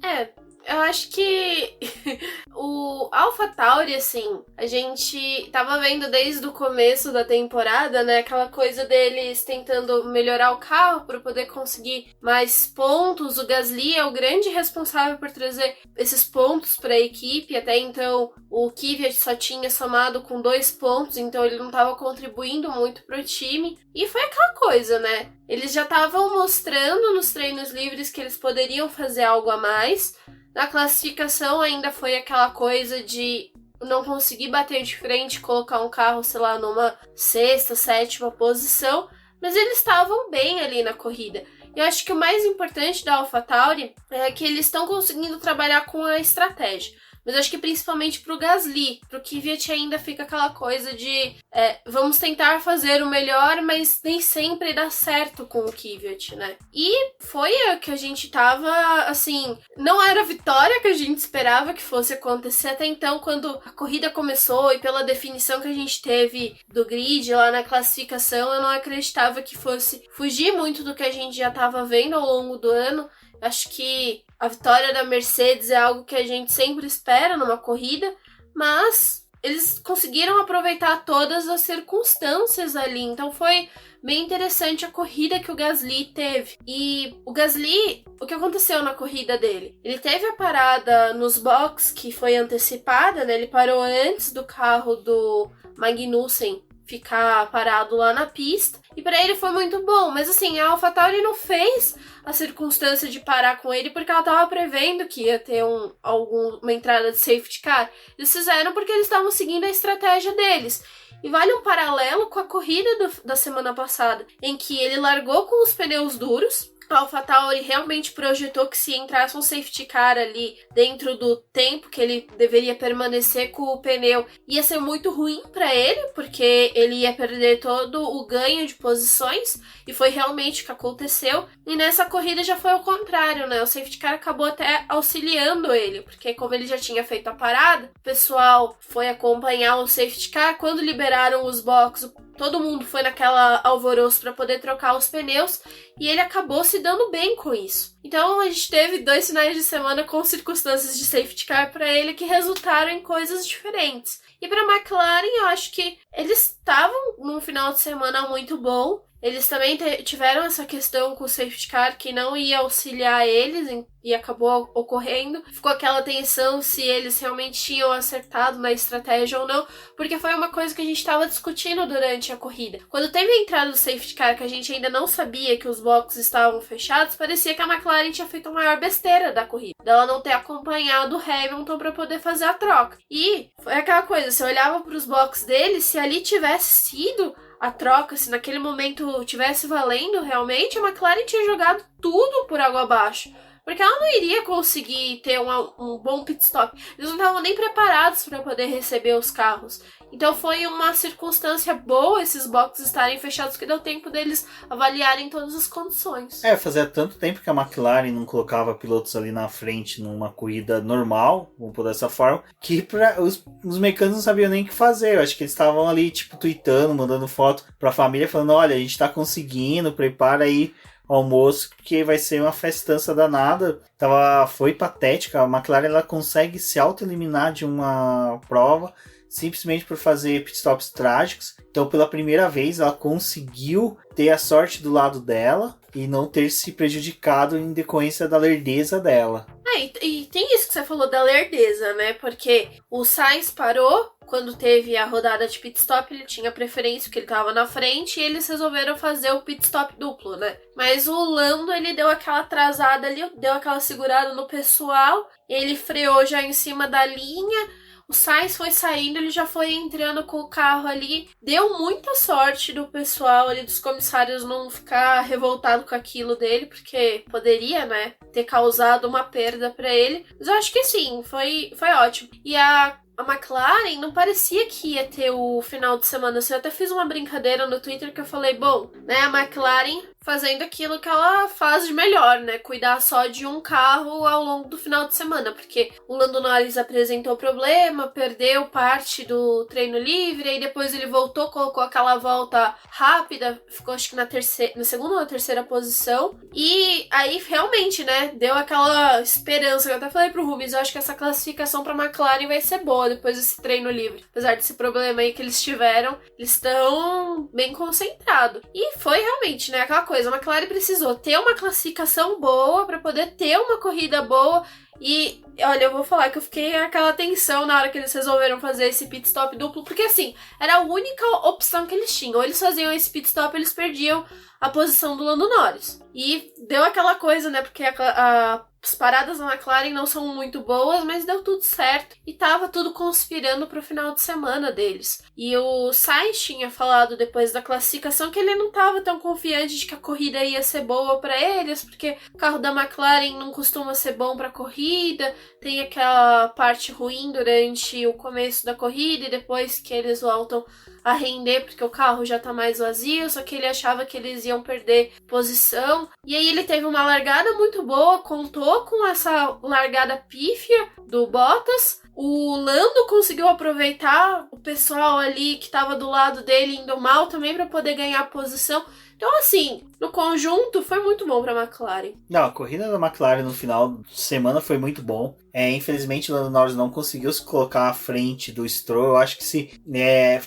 Eu acho que o AlphaTauri, assim, a gente tava vendo desde o começo da temporada, aquela coisa deles tentando melhorar o carro para poder conseguir mais pontos. O Gasly é o grande responsável por trazer esses pontos para a equipe. Até então, o Kvyat só tinha somado com 2 pontos, então ele não estava contribuindo muito pro time. E foi aquela coisa, Eles já estavam mostrando nos treinos livres que eles poderiam fazer algo a mais. Na classificação ainda foi aquela coisa de não conseguir bater de frente, colocar um carro, sei lá, numa 6ª, 7ª posição, mas eles estavam bem ali na corrida. Eu acho que o mais importante da AlphaTauri é que eles estão conseguindo trabalhar com a estratégia. Mas acho que principalmente pro Gasly, pro Kvyat ainda fica aquela coisa de vamos tentar fazer o melhor, mas nem sempre dá certo com o Kvyat, E foi o que a gente tava, assim, não era a vitória que a gente esperava que fosse acontecer até então, quando a corrida começou, e pela definição que a gente teve do grid lá na classificação, eu não acreditava que fosse fugir muito do que a gente já tava vendo ao longo do ano. Acho que a vitória da Mercedes é algo que a gente sempre espera numa corrida, mas eles conseguiram aproveitar todas as circunstâncias ali, então foi bem interessante a corrida que o Gasly teve. E o Gasly, o que aconteceu na corrida dele? Ele teve a parada nos boxes que foi antecipada, Ele parou antes do carro do Magnussen ficar parado lá na pista, e para ele foi muito bom, mas assim, a AlphaTauri não fez a circunstância de parar com ele porque ela estava prevendo que ia ter uma entrada de safety car. Eles fizeram porque eles estavam seguindo a estratégia deles. E vale um paralelo com a corrida da semana passada, em que ele largou com os pneus duros. A AlphaTauri realmente projetou que se entrasse um safety car ali dentro do tempo que ele deveria permanecer com o pneu, ia ser muito ruim para ele, porque ele ia perder todo o ganho de posições, e foi realmente o que aconteceu. E nessa corrida já foi o contrário, O safety car acabou até auxiliando ele, porque como ele já tinha feito a parada, o pessoal foi acompanhar o safety car. Quando liberaram os boxes, todo mundo foi naquela alvoroço para poder trocar os pneus, e ele acabou se dando bem com isso. Então a gente teve 2 finais de semana com circunstâncias de safety car para ele que resultaram em coisas diferentes. E para a McLaren, eu acho que eles estavam num final de semana muito bom. Eles também tiveram essa questão com o safety car que não ia auxiliar eles e acabou ocorrendo. Ficou aquela tensão se eles realmente tinham acertado na estratégia ou não, porque foi uma coisa que a gente estava discutindo durante a corrida. Quando teve a entrada do safety car, que a gente ainda não sabia que os boxes estavam fechados, parecia que a McLaren tinha feito a maior besteira da corrida, dela não ter acompanhado o Hamilton para poder fazer a troca. E foi aquela coisa, você olhava para os boxes dele, se ali tivesse sido a troca, se naquele momento tivesse valendo realmente, a McLaren tinha jogado tudo por água abaixo. Porque ela não iria conseguir ter um bom pit stop. Eles não estavam nem preparados para poder receber os carros. Então foi uma circunstância boa esses boxes estarem fechados, que deu tempo deles avaliarem todas as condições. Fazia tanto tempo que a McLaren não colocava pilotos ali na frente numa corrida normal, vamos por dessa forma, que os mecânicos não sabiam nem o que fazer. Eu acho que eles estavam ali, tipo, tweetando, mandando foto pra família, falando, olha, a gente tá conseguindo, prepara aí o almoço, porque vai ser uma festança danada. Foi patética. A McLaren, ela consegue se auto-eliminar de uma prova simplesmente por fazer pitstops trágicos. Então, pela primeira vez, ela conseguiu ter a sorte do lado dela e não ter se prejudicado em decorrência da lerdeza dela. E tem isso que você falou da lerdeza, né? Porque o Sainz parou, quando teve a rodada de pit stop, ele tinha preferência porque ele estava na frente e eles resolveram fazer o pit stop duplo, né? Mas o Lando, ele deu aquela atrasada ali, deu aquela segurada no pessoal, ele freou já em cima da linha. O Sainz foi saindo, ele já foi entrando com o carro ali. Deu muita sorte do pessoal ali, dos comissários, não ficar revoltado com aquilo dele, porque poderia, né, ter causado uma perda para ele. Mas eu acho que sim, foi ótimo. E a McLaren não parecia que ia ter o final de semana assim. Eu até fiz uma brincadeira no Twitter que eu falei, bom, né, a McLaren fazendo aquilo que ela faz de melhor, né, cuidar só de um carro ao longo do final de semana, porque o Lando Norris apresentou problema, perdeu parte do treino livre, aí depois ele voltou, colocou aquela volta rápida, ficou acho que na segunda ou na terceira posição, e aí realmente, né, deu aquela esperança. Eu até falei pro Rubens, eu acho que essa classificação pra McLaren vai ser boa depois desse treino livre, apesar desse problema aí que eles tiveram, eles estão bem concentrados, e foi realmente, né, aquela coisa, a McLaren precisou ter uma classificação boa para poder ter uma corrida boa. E, olha, eu vou falar que eu fiquei aquela tensão na hora que eles resolveram fazer esse pit stop duplo, porque assim, era a única opção que eles tinham. Ou eles faziam esse pit stop, eles perdiam a posição do Lando Norris. E deu aquela coisa, né, porque as paradas da McLaren não são muito boas, mas deu tudo certo e tava tudo conspirando pro final de semana deles. E o Sainz tinha falado depois da classificação que ele não tava tão confiante de que a corrida ia ser boa para eles, porque o carro da McLaren não costuma ser bom para corrida, tem aquela parte ruim durante o começo da corrida e depois que eles voltam a render porque o carro já tá mais vazio, só que ele achava que eles iam perder posição. E aí ele teve uma largada muito boa, contou com essa largada pífia do Bottas. O Lando conseguiu aproveitar o pessoal ali que tava do lado dele indo mal também para poder ganhar posição. Então, assim, no conjunto, foi muito bom pra McLaren. Não, a corrida da McLaren no final de semana foi muito bom. Infelizmente, o Lando Norris não conseguiu se colocar à frente do Stroll. Eu acho que se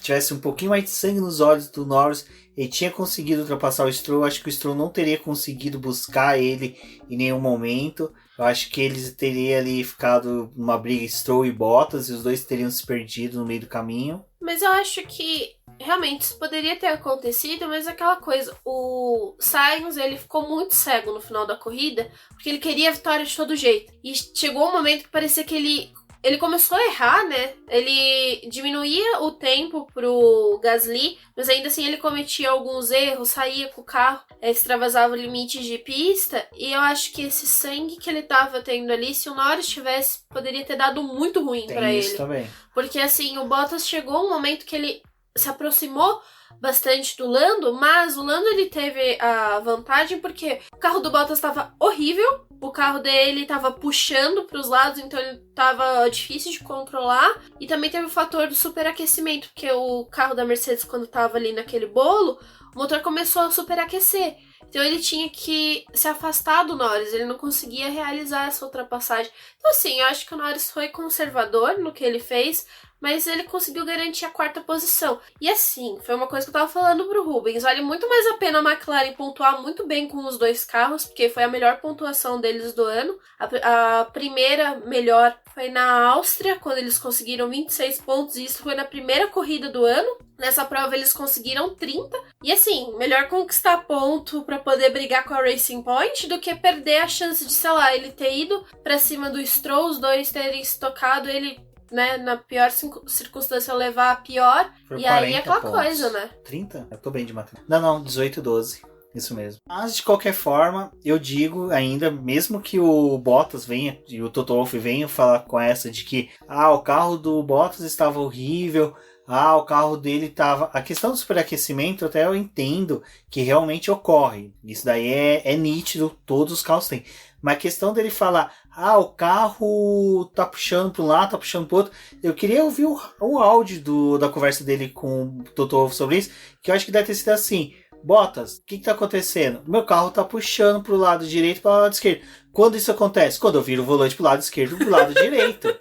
tivesse um pouquinho mais de sangue nos olhos do Norris, ele tinha conseguido ultrapassar o Stroll. Eu acho que o Stroll não teria conseguido buscar ele em nenhum momento. Eu acho que eles teriam ali ficado numa briga Stroll e Bottas, e os dois teriam se perdido no meio do caminho. Mas eu acho que realmente isso poderia ter acontecido, mas aquela coisa, o Sainz, ele ficou muito cego no final da corrida, porque ele queria a vitória de todo jeito. E chegou um momento que parecia que ele começou a errar, né? Ele diminuía o tempo pro Gasly, mas ainda assim ele cometia alguns erros, saía com o carro, extravasava o limite de pista, e eu acho que esse sangue que ele tava tendo ali, se o Norris tivesse, poderia ter dado muito ruim pra ele. Isso também. Porque assim, o Bottas chegou um momento que ele se aproximou bastante do Lando, mas o Lando ele teve a vantagem porque o carro do Bottas estava horrível, o carro dele estava puxando para os lados, então ele estava difícil de controlar, e também teve o fator do superaquecimento, porque o carro da Mercedes, quando estava ali naquele bolo, o motor começou a superaquecer. Então ele tinha que se afastar do Norris, ele não conseguia realizar essa ultrapassagem. Então assim, eu acho que o Norris foi conservador no que ele fez, mas ele conseguiu garantir a quarta posição. E assim, foi uma coisa que eu tava falando pro Rubens, vale muito mais a pena a McLaren pontuar muito bem com os dois carros, porque foi a melhor pontuação deles do ano. A primeira melhor foi na Áustria, quando eles conseguiram 26 pontos, e isso foi na primeira corrida do ano. Nessa prova eles conseguiram 30. E assim, melhor conquistar ponto pra poder brigar com a Racing Point do que perder a chance de, sei lá, ele ter ido pra cima do Stroll, os dois terem estocado ele, né, na pior circunstância, levar a pior. Por e aí é aquela pontos. coisa, né? 30? Eu tô bem de matemática. Não, 18, 12. Isso mesmo. Mas, de qualquer forma, eu digo ainda, mesmo que o Bottas venha e o Toto Wolff venha falar com essa de que o carro do Bottas estava horrível, o carro dele estava... A questão do superaquecimento até eu entendo que realmente ocorre. Isso daí é nítido, todos os carros têm. Mas a questão dele falar, o carro tá puxando para um lado, tá puxando para o outro. Eu queria ouvir o áudio da conversa dele com o Toto Wolff sobre isso, que eu acho que deve ter sido assim: Bottas, o que tá acontecendo? Meu carro tá puxando pro lado direito e pro lado esquerdo. Quando isso acontece? Quando eu viro o volante pro lado esquerdo e pro lado direito.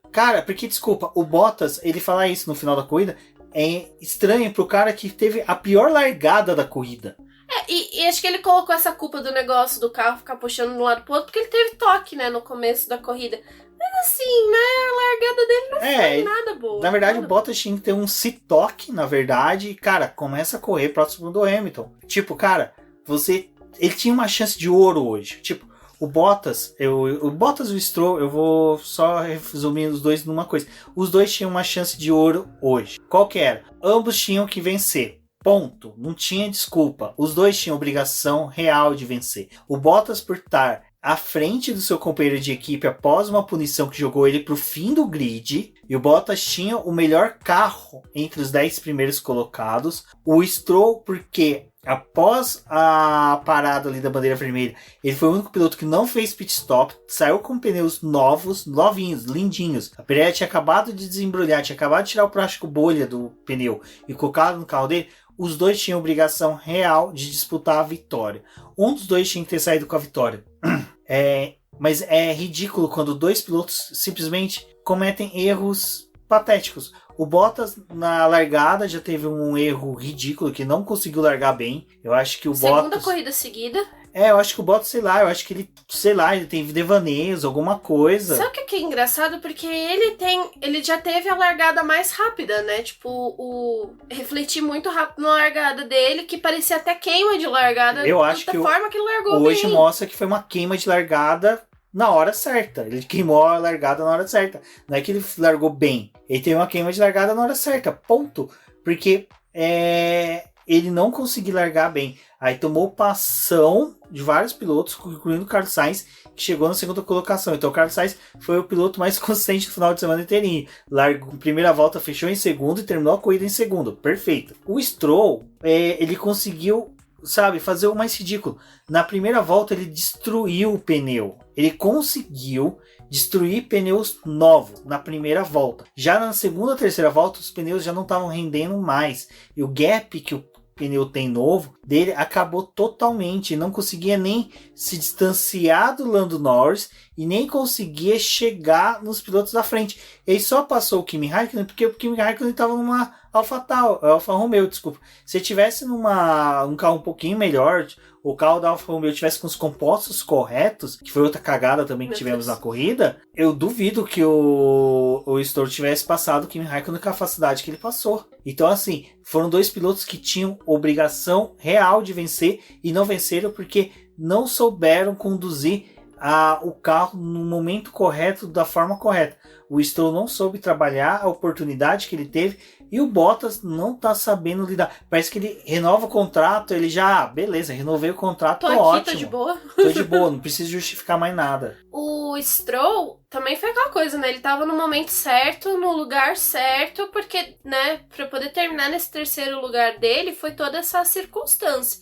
Cara, porque, desculpa, o Bottas, ele falar isso no final da corrida é estranho pro cara que teve a pior largada da corrida. E acho que ele colocou essa culpa do negócio do carro ficar puxando de um lado pro outro, porque ele teve toque, né, no começo da corrida. Mas assim, né, a largada dele não foi nada boa. Na verdade, o Bottas tinha que ter um se-toque, na verdade, e, cara, começa a correr próximo do Hamilton. Tipo, cara, ele tinha uma chance de ouro hoje. Tipo, o Bottas e o Stroll, eu vou só resumir os dois numa coisa. Os dois tinham uma chance de ouro hoje. Qual que era? Ambos tinham que vencer. Ponto. Não tinha desculpa. Os dois tinham obrigação real de vencer. O Bottas, por estar à frente do seu companheiro de equipe após uma punição que jogou ele para o fim do grid, e o Bottas tinha o melhor carro entre os 10 primeiros colocados. O Stroll, porque após a parada ali da bandeira vermelha, ele foi o único piloto que não fez pit stop, saiu com pneus novos, novinhos, lindinhos. A Pirelli tinha acabado de desembrulhar, tinha acabado de tirar o plástico bolha do pneu e colocado no carro dele. Os dois tinham obrigação real de disputar a vitória. Um dos dois tinha que ter saído com a vitória. Mas é ridículo quando dois pilotos simplesmente cometem erros patéticos. O Bottas na largada já teve um erro ridículo, que não conseguiu largar bem. Eu acho que o Bottas... Segunda corrida seguida. Eu acho que o Bottas, ele tem devaneios, alguma coisa. Sabe o que é engraçado? Porque ele já teve a largada mais rápida, né? Tipo, refleti muito rápido na largada dele, que parecia até queima de largada. Eu acho que forma que ele largou hoje bem. Mostra que foi uma queima de largada na hora certa. Ele queimou a largada na hora certa. Não é que ele largou bem. Ele teve uma queima de largada na hora certa. Ponto. Porque ele não conseguiu largar bem. Aí tomou passão de vários pilotos, incluindo o Carlos Sainz, que chegou na segunda colocação. Então o Carlos Sainz foi o piloto mais consistente no final de semana inteirinho. Largou, primeira volta fechou em segundo e terminou a corrida em segundo. Perfeito. O Stroll, ele conseguiu, fazer o mais ridículo. Na primeira volta ele destruiu o pneu. Ele conseguiu destruir pneus novos na primeira volta. Já na segunda, terceira volta, os pneus já não estavam rendendo mais. E o gap que o pneu tem novo dele acabou totalmente. Não conseguia nem se distanciar do Lando Norris e nem conseguia chegar nos pilotos da frente. Ele só passou o Kimi Raikkonen porque o Kimi Raikkonen estava numa Alfa Romeo, desculpa. Se tivesse um carro um pouquinho melhor, o carro da Alfa Romeo tivesse com os compostos corretos, que foi outra cagada também que tivemos na corrida, eu duvido que o Stroll tivesse passado o Kimi Raikkonen com a facilidade que ele passou. Então, assim, foram dois pilotos que tinham obrigação real de vencer e não venceram porque não souberam conduzir o carro no momento correto, da forma correta. O Stroll não soube trabalhar a oportunidade que ele teve e o Bottas não tá sabendo lidar. Parece que ele renova o contrato, ele já, beleza, renovei o contrato, tô ótimo. Tô de boa. Tô de boa, não preciso justificar mais nada. O Stroll também foi aquela coisa, né? Ele tava no momento certo, no lugar certo, porque, né, pra poder terminar nesse terceiro lugar dele, foi toda essa circunstância.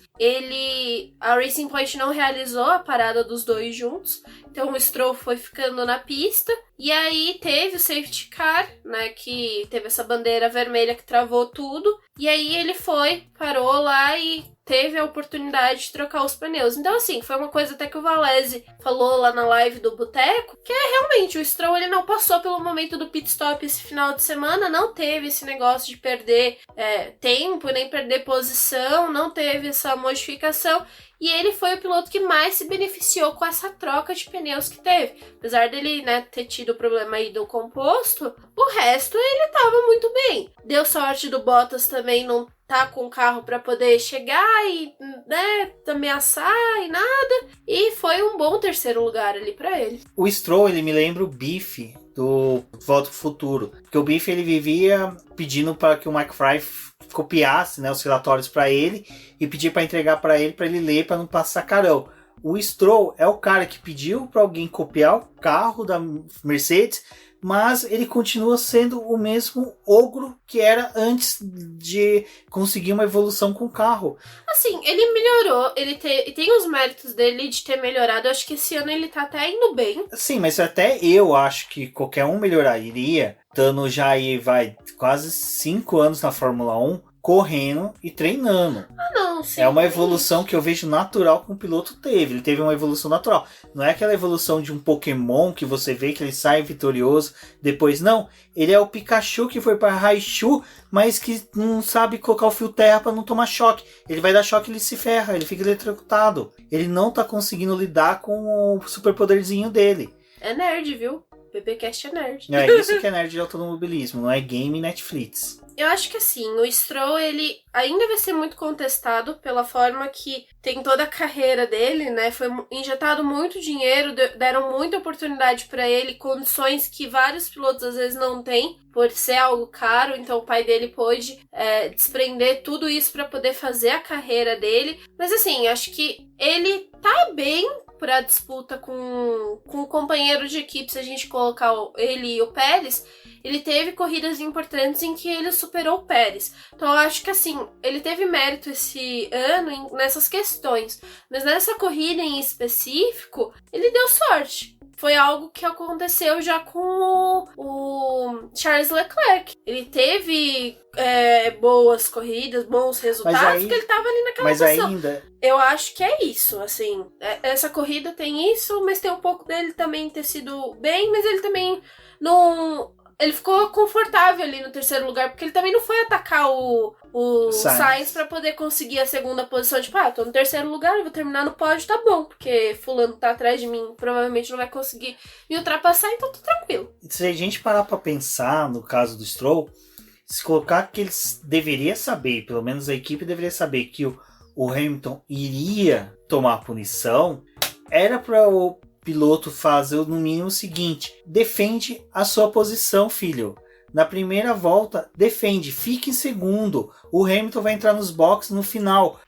A Racing Point não realizou a parada dos dois juntos, então o Stroll foi ficando na pista, e aí teve o safety car, né, que teve essa bandeira vermelha que travou tudo, e aí ele parou lá e teve a oportunidade de trocar os pneus. Então, assim, foi uma coisa até que o Valese falou lá na live do Boteco, que realmente o Stroll ele não passou pelo momento do pit stop esse final de semana, não teve esse negócio de perder tempo, nem perder posição, não teve essa modificação, e ele foi o piloto que mais se beneficiou com essa troca de pneus que teve. Apesar dele, né, ter tido o problema aí do composto, o resto ele tava muito bem. Deu sorte do Bottas também não tá com o carro para poder chegar e, né, ameaçar e nada. E foi um bom terceiro lugar ali para ele. O Stroll, ele me lembra o Biff do Volta pro Futuro. Porque o Biff, ele vivia pedindo para que o McFly copiasse, né, os relatórios para ele e pedir para entregar para ele ler para não passar carão. O Stroll é o cara que pediu para alguém copiar o carro da Mercedes, mas ele continua sendo o mesmo ogro que era antes de conseguir uma evolução com o carro. Assim, ele melhorou, ele tem os méritos dele de ter melhorado. Eu acho que esse ano ele tá até indo bem. Sim, mas até eu acho que qualquer um melhoraria, estando já aí, quase 5 anos na Fórmula 1, correndo e treinando. Não, sim. É uma evolução que eu vejo natural que o piloto teve. Ele teve uma evolução natural. Não é aquela evolução de um Pokémon que você vê que ele sai vitorioso depois. Não. Ele é o Pikachu que foi para Raichu, mas que não sabe colocar o fio terra para não tomar choque. Ele vai dar choque e ele se ferra. Ele fica eletrocutado. Ele não tá conseguindo lidar com o superpoderzinho dele. É nerd, viu? PPcast é nerd. É isso que é nerd de automobilismo. Não é game e Netflix. Eu acho que assim, o Stroll, ele ainda vai ser muito contestado pela forma que tem toda a carreira dele, né? Foi injetado muito dinheiro, deram muita oportunidade para ele, condições que vários pilotos às vezes não têm, por ser algo caro. Então o pai dele pôde desprender tudo isso para poder fazer a carreira dele. Mas assim, acho que ele tá bem para disputa com o companheiro de equipe. Se a gente colocar ele e o Pérez, ele teve corridas importantes em que ele superou o Pérez. Então eu acho que assim, ele teve mérito esse ano nessas questões, mas nessa corrida em específico, ele deu sorte. Foi algo que aconteceu já com o Charles Leclerc. Ele teve boas corridas, bons resultados, porque ele tava ali naquela posição. Ainda... Eu acho que é isso, assim. Essa corrida tem isso, mas tem um pouco dele também ter sido bem, mas ele também não... Ele ficou confortável ali no terceiro lugar, porque ele também não foi atacar o Sainz pra poder conseguir a segunda posição. Tipo, tô no terceiro lugar, eu vou terminar no pódio, tá bom, porque fulano tá atrás de mim, provavelmente não vai conseguir me ultrapassar, então tô tranquilo. Se a gente parar pra pensar no caso do Stroll, se colocar que eles deveriam saber, pelo menos a equipe deveria saber que o Hamilton iria tomar punição, era para o piloto fazer no mínimo o seguinte: defende a sua posição, filho. Na primeira volta, defende, fique em segundo. O Hamilton vai entrar nos boxes no final.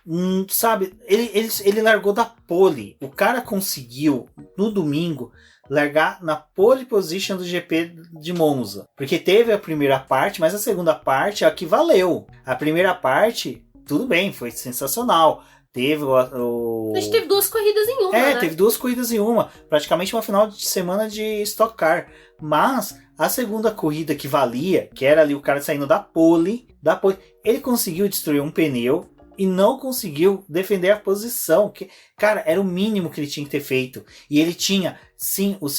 Sabe, ele largou da pole. O cara conseguiu, no domingo, largar na pole position do GP de Monza. Porque teve a primeira parte, mas a segunda parte é a que valeu. A primeira parte, tudo bem, foi sensacional. Teve A gente teve 2 corridas em uma, né? Teve 2 corridas em uma. Praticamente uma final de semana de Stock Car. Mas a segunda corrida que valia, que era ali o cara saindo da pole, ele conseguiu destruir um pneu e não conseguiu defender a posição. Que, cara, era o mínimo que ele tinha que ter feito. E ele tinha, sim, o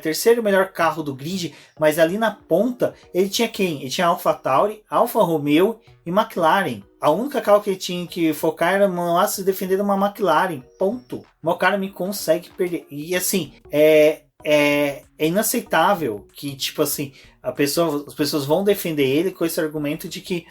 terceiro melhor carro do grid, mas ali na ponta, ele tinha quem? Ele tinha AlphaTauri, Alfa Romeo e McLaren. A única carro que ele tinha que focar era se defender de uma McLaren. Ponto. Mas o cara me consegue perder. E assim, é inaceitável que, tipo assim, as pessoas vão defender ele com esse argumento de que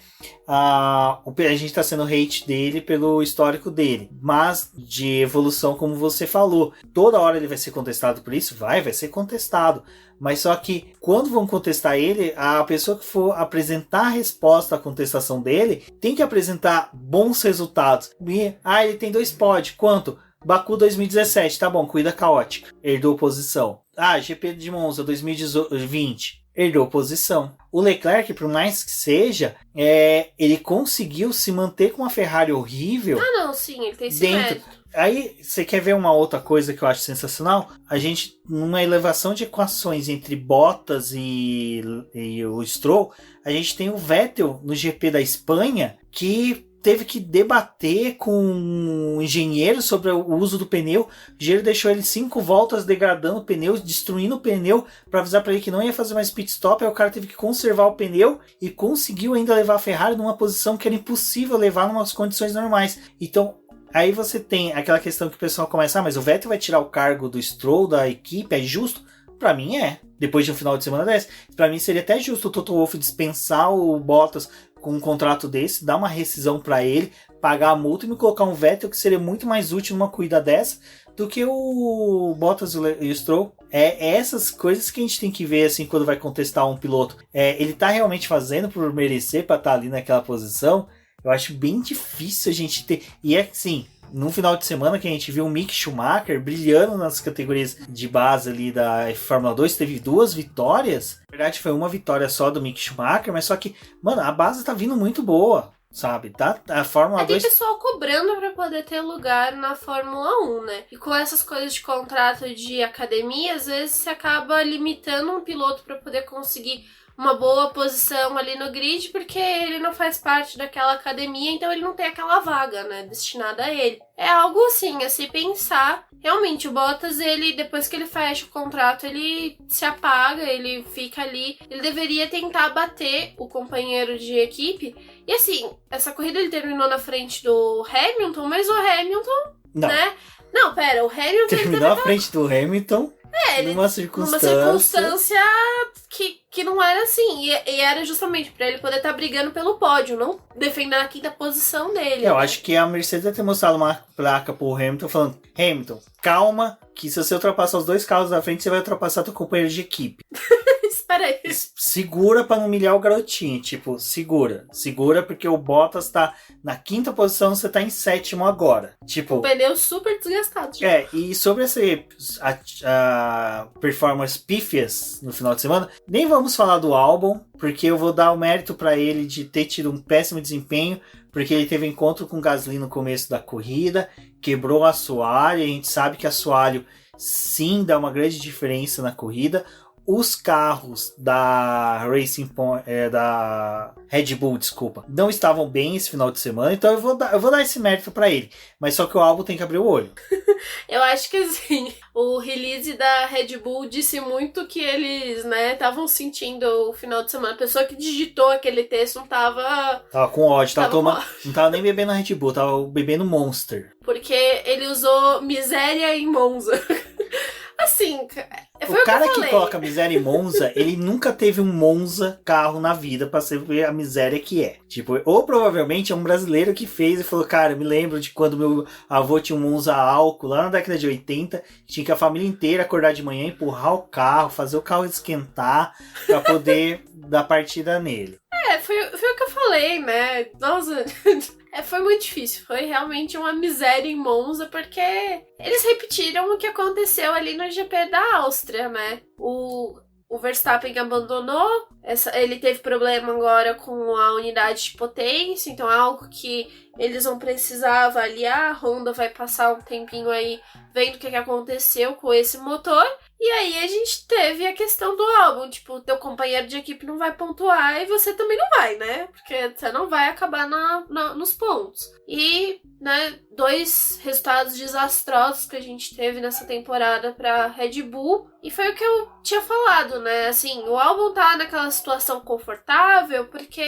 a gente está sendo hate dele pelo histórico dele. Mas de evolução, como você falou, toda hora ele vai ser contestado por isso? Vai ser contestado. Mas só que quando vão contestar ele, a pessoa que for apresentar a resposta à contestação dele tem que apresentar bons resultados. Ele tem 2 pódios. Quanto? Baku 2017, tá bom, corrida caótica, herdou posição. GP de Monza 2020, herdou posição. O Leclerc, por mais que seja, ele conseguiu se manter com uma Ferrari horrível. Não, sim, ele tem esse mérito. Aí, você quer ver uma outra coisa que eu acho sensacional? A gente, numa elevação de equações entre Bottas e o Stroll, a gente tem o Vettel no GP da Espanha, que teve que debater com um engenheiro sobre o uso do pneu. O engenheiro deixou ele 5 voltas degradando o pneu, destruindo o pneu, para avisar para ele que não ia fazer mais pit stop. Aí o cara teve que conservar o pneu e conseguiu ainda levar a Ferrari numa posição que era impossível levar em umas condições normais. Então, aí você tem aquela questão que o pessoal começa: mas o Vettel vai tirar o cargo do Stroll da equipe, é justo? Pra mim é. Depois de um final de semana desse, pra mim seria até justo o Toto Wolff dispensar o Bottas com um contrato desse, dar uma rescisão para ele, pagar a multa e me colocar um Vettel que seria muito mais útil numa corrida dessa do que o Bottas e o Stroll. É essas coisas que a gente tem que ver assim quando vai contestar um piloto. Ele tá realmente fazendo por merecer para estar ali naquela posição? Eu acho bem difícil a gente ter. E é assim, no final de semana que a gente viu o Mick Schumacher brilhando nas categorias de base ali da Fórmula 2, teve 2 vitórias. Na verdade foi uma vitória só do Mick Schumacher, mas só que, mano, a base tá vindo muito boa. Sabe, tá? A Fórmula 2... Tem pessoal cobrando pra poder ter lugar na Fórmula 1, né? E com essas coisas de contrato de academia, às vezes você acaba limitando um piloto pra poder conseguir uma boa posição ali no grid, porque ele não faz parte daquela academia, então ele não tem aquela vaga, né, destinada a ele. É algo assim, a se pensar. Realmente, o Bottas, ele, depois que ele fecha o contrato, ele se apaga, ele fica ali. Ele deveria tentar bater o companheiro de equipe. E assim, essa corrida ele terminou na frente do Hamilton, mas o Hamilton, não. Né? Não, pera, o Hamilton... Terminou na frente do Hamilton... ele, numa circunstância que não era assim. E era justamente pra ele poder estar brigando pelo pódio, não defendendo a quinta posição dele. Eu acho que a Mercedes deve ter mostrado uma placa pro Hamilton falando: Hamilton, calma, que se você ultrapassar os 2 carros da frente, você vai ultrapassar teu companheiro de equipe. Espera aí. Segura pra não humilhar o garotinho. Tipo, segura. Segura porque o Bottas tá na 5ª posição, você tá em 7º agora. Tipo, o pneu super desgastado. E sobre essa a performance pífias no final de semana, nem vamos falar do Albon, porque eu vou dar o mérito pra ele de ter tido um péssimo desempenho, porque ele teve encontro com o Gasly no começo da corrida, quebrou a assoalho, a gente sabe que a assoalho sim dá uma grande diferença na corrida. Os carros da da Red Bull, desculpa, não estavam bem esse final de semana, então eu vou dar esse mérito pra ele. Mas só que o Albon tem que abrir o olho. Eu acho que assim, o release da Red Bull disse muito que eles, né, estavam sentindo o final de semana. A pessoa que digitou aquele texto não tava... Tava com ódio, não tava nem bebendo a Red Bull, tava bebendo Monster. Porque ele usou miséria em Monza. Assim, foi o cara que que coloca miséria em Monza, ele nunca teve um Monza carro na vida pra saber a miséria que é. Tipo, ou provavelmente é um brasileiro que fez e falou: cara, eu me lembro de quando meu avô tinha um Monza álcool lá na década de 80, tinha que a família inteira acordar de manhã, empurrar o carro, fazer o carro esquentar pra poder dar partida nele. Foi o que eu falei, né? Nossa, foi muito difícil. Foi realmente uma miséria em Monza, porque eles repetiram o que aconteceu ali no GP da Áustria, né? O Verstappen abandonou, ele teve problema agora com a unidade de potência, então é algo que eles vão precisar avaliar. A Honda vai passar um tempinho aí vendo o que aconteceu com esse motor. E aí a gente teve a questão do álbum, tipo, teu companheiro de equipe não vai pontuar e você também não vai, né? Porque você não vai acabar nos pontos. E, né, 2 resultados desastrosos que a gente teve nessa temporada pra Red Bull. E foi o que eu tinha falado, né? Assim, o álbum tá naquela situação confortável porque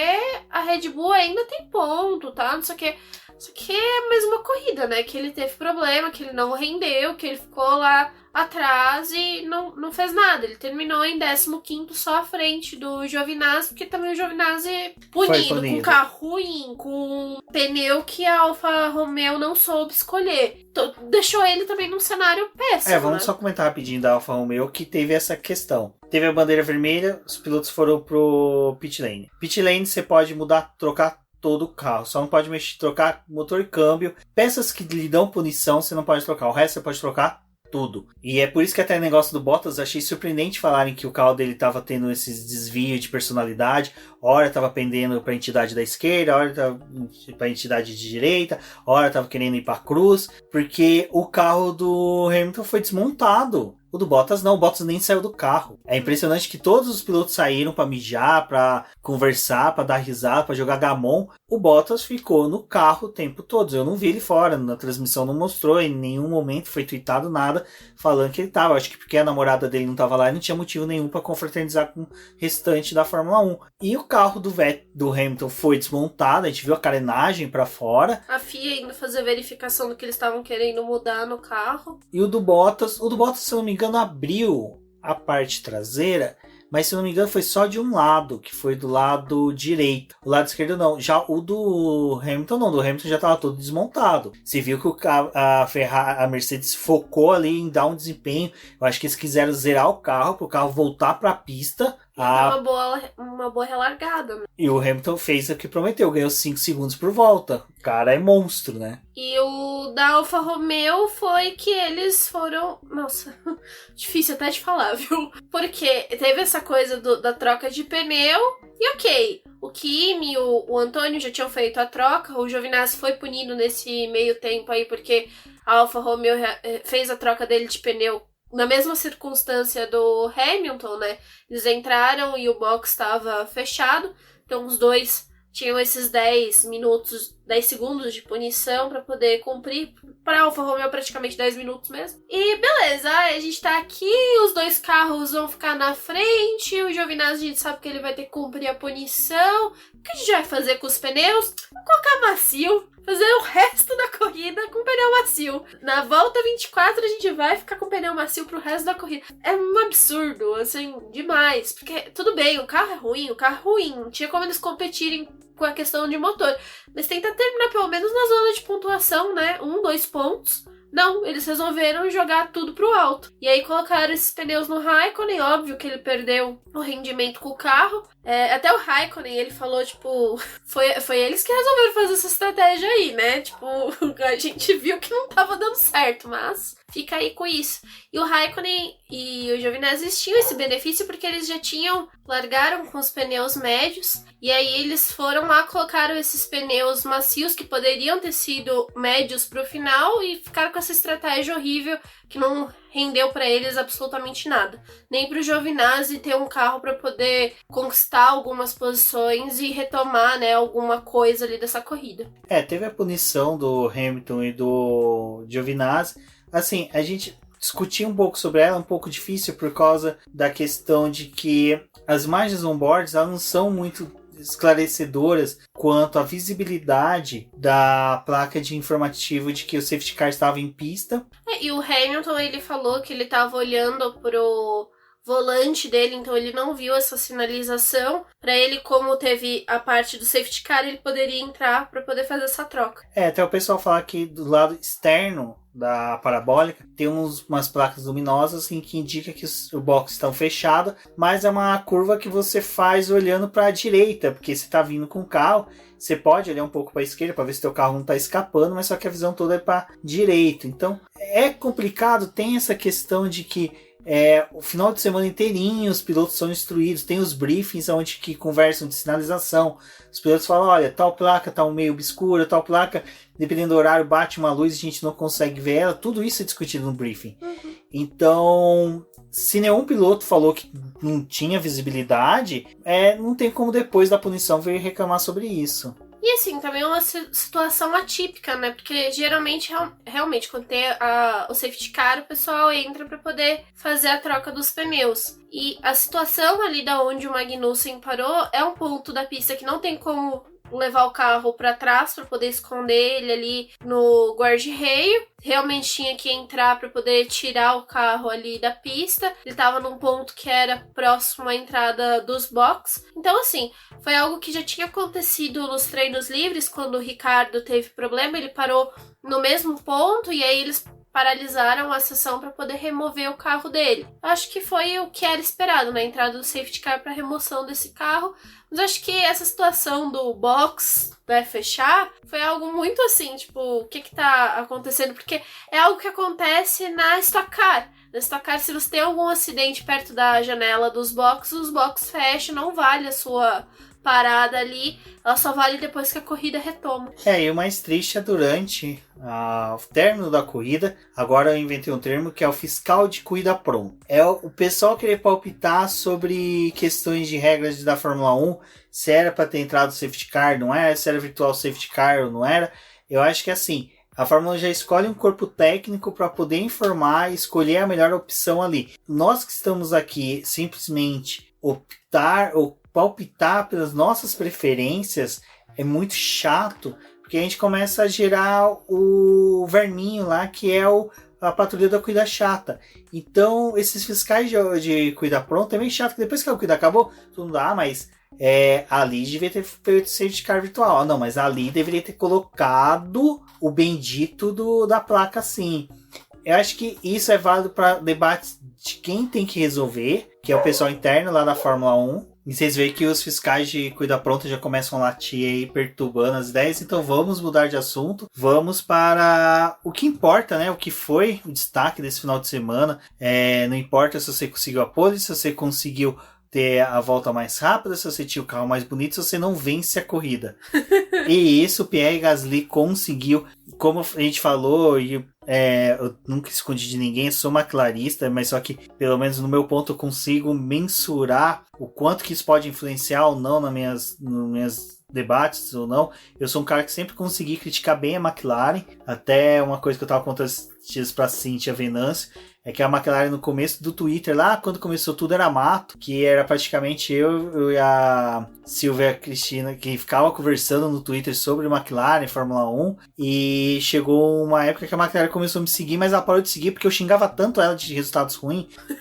a Red Bull ainda tem ponto, tá? Não sei o que. Só que é a mesma corrida, né? Que ele teve problema, que ele não rendeu, que ele ficou lá atrás e não fez nada. Ele terminou em 15º só à frente do Giovinazzi, porque também o Giovinazzi punido, com carro ruim, com pneu que a Alfa Romeo não soube escolher. Deixou ele também num cenário péssimo. Vamos só comentar rapidinho da Alfa Romeo, que teve essa questão. Teve a bandeira vermelha, os pilotos foram pro pit lane. Pit lane você pode trocar todo o carro, só não pode trocar motor e câmbio. Peças que lhe dão punição você não pode trocar, o resto você pode trocar tudo. E é por isso que até o negócio do Bottas, achei surpreendente falarem que o carro dele tava tendo esses desvios de personalidade. Ora tava pendendo pra entidade da esquerda, ora tava pra entidade de direita, ora tava querendo ir pra cruz, porque o carro do Hamilton foi desmontado. O do Bottas não, o Bottas nem saiu do carro. É impressionante que todos os pilotos saíram pra mijar, pra conversar, pra dar risada, pra jogar gamon. O Bottas ficou no carro o tempo todo. Eu não vi ele fora, na transmissão não mostrou, em nenhum momento foi tweetado nada falando que ele tava. Acho que porque a namorada dele não tava lá e não tinha motivo nenhum pra confraternizar com o restante da Fórmula 1. E o carro do Hamilton foi desmontado, a gente viu a carenagem pra fora. A FIA indo fazer verificação do que eles estavam querendo mudar no carro. E o do Bottas, se eu não me engano, abriu a parte traseira, mas se eu não me engano foi só de um lado, que foi do lado direito. O lado esquerdo não. Já o do Hamilton não, do Hamilton já estava todo desmontado. Você viu que a Mercedes focou ali em dar um desempenho. Eu acho que eles quiseram zerar o carro, para o carro voltar para a pista. Uma boa relargada, né? E o Hamilton fez o que prometeu, ganhou 5 segundos por volta. O cara é monstro, né? E o da Alfa Romeo foi que eles foram... Nossa, difícil até de falar, viu? Porque teve essa coisa da troca de pneu e ok, o Kimi e o Antônio já tinham feito a troca, o Giovinazzi foi punido nesse meio tempo aí porque a Alfa Romeo fez a troca dele de pneu na mesma circunstância do Hamilton, né? Eles entraram e o box estava fechado, então os dois tinham esses 10 segundos de punição para poder cumprir. Para a Alfa Romeo praticamente 10 minutos mesmo. E beleza, a gente tá aqui, os dois carros vão ficar na frente, o Giovinazzi a gente sabe que ele vai ter que cumprir a punição. O que a gente vai fazer com os pneus? Colocar macio, fazer o resto da corrida com pneu macio. Na volta 24 a gente vai ficar com pneu macio pro resto da corrida. É um absurdo, assim, demais. Porque tudo bem, o carro é ruim, não tinha como eles competirem com a questão de motor. Mas tenta terminar pelo menos na zona de pontuação, né? 2 pontos. Não, eles resolveram jogar tudo pro alto. E aí colocaram esses pneus no Raikkonen, óbvio que ele perdeu o rendimento com o carro. Até o Raikkonen, ele falou, tipo, foi eles que resolveram fazer essa estratégia aí, né? Tipo, a gente viu que não tava dando certo, mas fica aí com isso. E o Raikkonen e o Giovinazzi tinham esse benefício porque eles já largaram com os pneus médios, e aí eles foram lá, colocaram esses pneus macios que poderiam ter sido médios pro final e ficaram com essa estratégia horrível que não rendeu para eles absolutamente nada. Nem pro Giovinazzi ter um carro para poder conquistar algumas posições e retomar, né, alguma coisa ali dessa corrida. Teve a punição do Hamilton e do Giovinazzi. Assim, a gente discutir um pouco sobre ela é um pouco difícil por causa da questão de que as imagens on-board elas não são muito esclarecedoras quanto à visibilidade da placa de informativo de que o safety car estava em pista. E o Hamilton, ele falou que ele estava olhando pro volante dele, então ele não viu essa sinalização. Para ele, como teve a parte do safety car, ele poderia entrar para poder fazer essa troca. Até o pessoal falar que do lado externo da parabólica tem umas placas luminosas assim, que indica que o box está fechado, mas é uma curva que você faz olhando para a direita, porque você está vindo com o carro, você pode olhar um pouco para a esquerda para ver se o teu carro não está escapando, mas só que a visão toda é para direita. Então é complicado, tem essa questão de que o final de semana inteirinho os pilotos são instruídos, tem os briefings onde que conversam de sinalização, os pilotos falam, olha, tal placa tá meio obscura, tal placa, dependendo do horário, bate uma luz e a gente não consegue ver ela, tudo isso é discutido no briefing. Então, se nenhum piloto falou que não tinha visibilidade, não tem como depois da punição vir reclamar sobre isso. E assim, também é uma situação atípica, né? Porque geralmente, realmente, quando tem o safety car, o pessoal entra para poder fazer a troca dos pneus. E a situação ali da onde o Magnussen parou é um ponto da pista que não tem como levar o carro para trás para poder esconder ele ali no guarda-reio. Realmente tinha que entrar para poder tirar o carro ali da pista. Ele estava num ponto que era próximo à entrada dos boxes. Então, assim, foi algo que já tinha acontecido nos treinos livres, quando o Ricardo teve problema, ele parou no mesmo ponto e aí eles paralisaram a sessão para poder remover o carro dele. Acho que foi o que era esperado, né? A entrada do safety car para remoção desse carro. Mas acho que essa situação do box, né, fechar, foi algo muito assim, tipo, o que tá acontecendo? Porque é algo que acontece na Stock Car. Na Stock Car, se você tem algum acidente perto da janela dos boxes, os boxes fecham, não vale a sua parada ali, ela só vale depois que a corrida retoma. E o mais triste é durante o término da corrida. Agora eu inventei um termo que é o fiscal de corrida pronto. É o pessoal querer palpitar sobre questões de regras da Fórmula 1, se era para ter entrado o safety car, não era, se era virtual safety car ou não era. Eu acho que assim, a Fórmula 1 já escolhe um corpo técnico para poder informar e escolher a melhor opção ali. Nós que estamos aqui simplesmente optar ou palpitar pelas nossas preferências é muito chato, porque a gente começa a gerar o verminho lá, que é o a patrulha da corrida chata. Então, esses fiscais de corrida pronta é meio chato, que depois que a corrida acabou, todo mundo, mas ali devia ter feito safety car virtual. Não, mas ali deveria ter colocado o bendito da placa, sim. Eu acho que isso é válido para debates de quem tem que resolver, que é o pessoal interno lá da Fórmula 1. E vocês veem que os fiscais de corrida pronta já começam a latir aí, perturbando as ideias. Então vamos mudar de assunto. Vamos para o que importa, né? O que foi o destaque desse final de semana. Não importa se você conseguiu a pole, se você conseguiu ter a volta mais rápida, se você tinha o carro mais bonito, se você não vence a corrida. E isso o Pierre Gasly conseguiu. Como a gente falou, eu nunca escondi de ninguém, sou uma clarista, mas só que, pelo menos no meu ponto, eu consigo mensurar o quanto que isso pode influenciar ou não nas minhas debates ou não. Eu sou um cara que sempre consegui criticar bem a McLaren. Até uma coisa que eu tava contando esses dias pra Cíntia Venâncio, é que a McLaren no começo do Twitter, lá quando começou tudo, era mato, que era praticamente eu e a Silvia Cristina, que ficava conversando no Twitter sobre McLaren, Fórmula 1, e chegou uma época que a McLaren começou a me seguir, mas ela parou de seguir porque eu xingava tanto ela de resultados ruins. O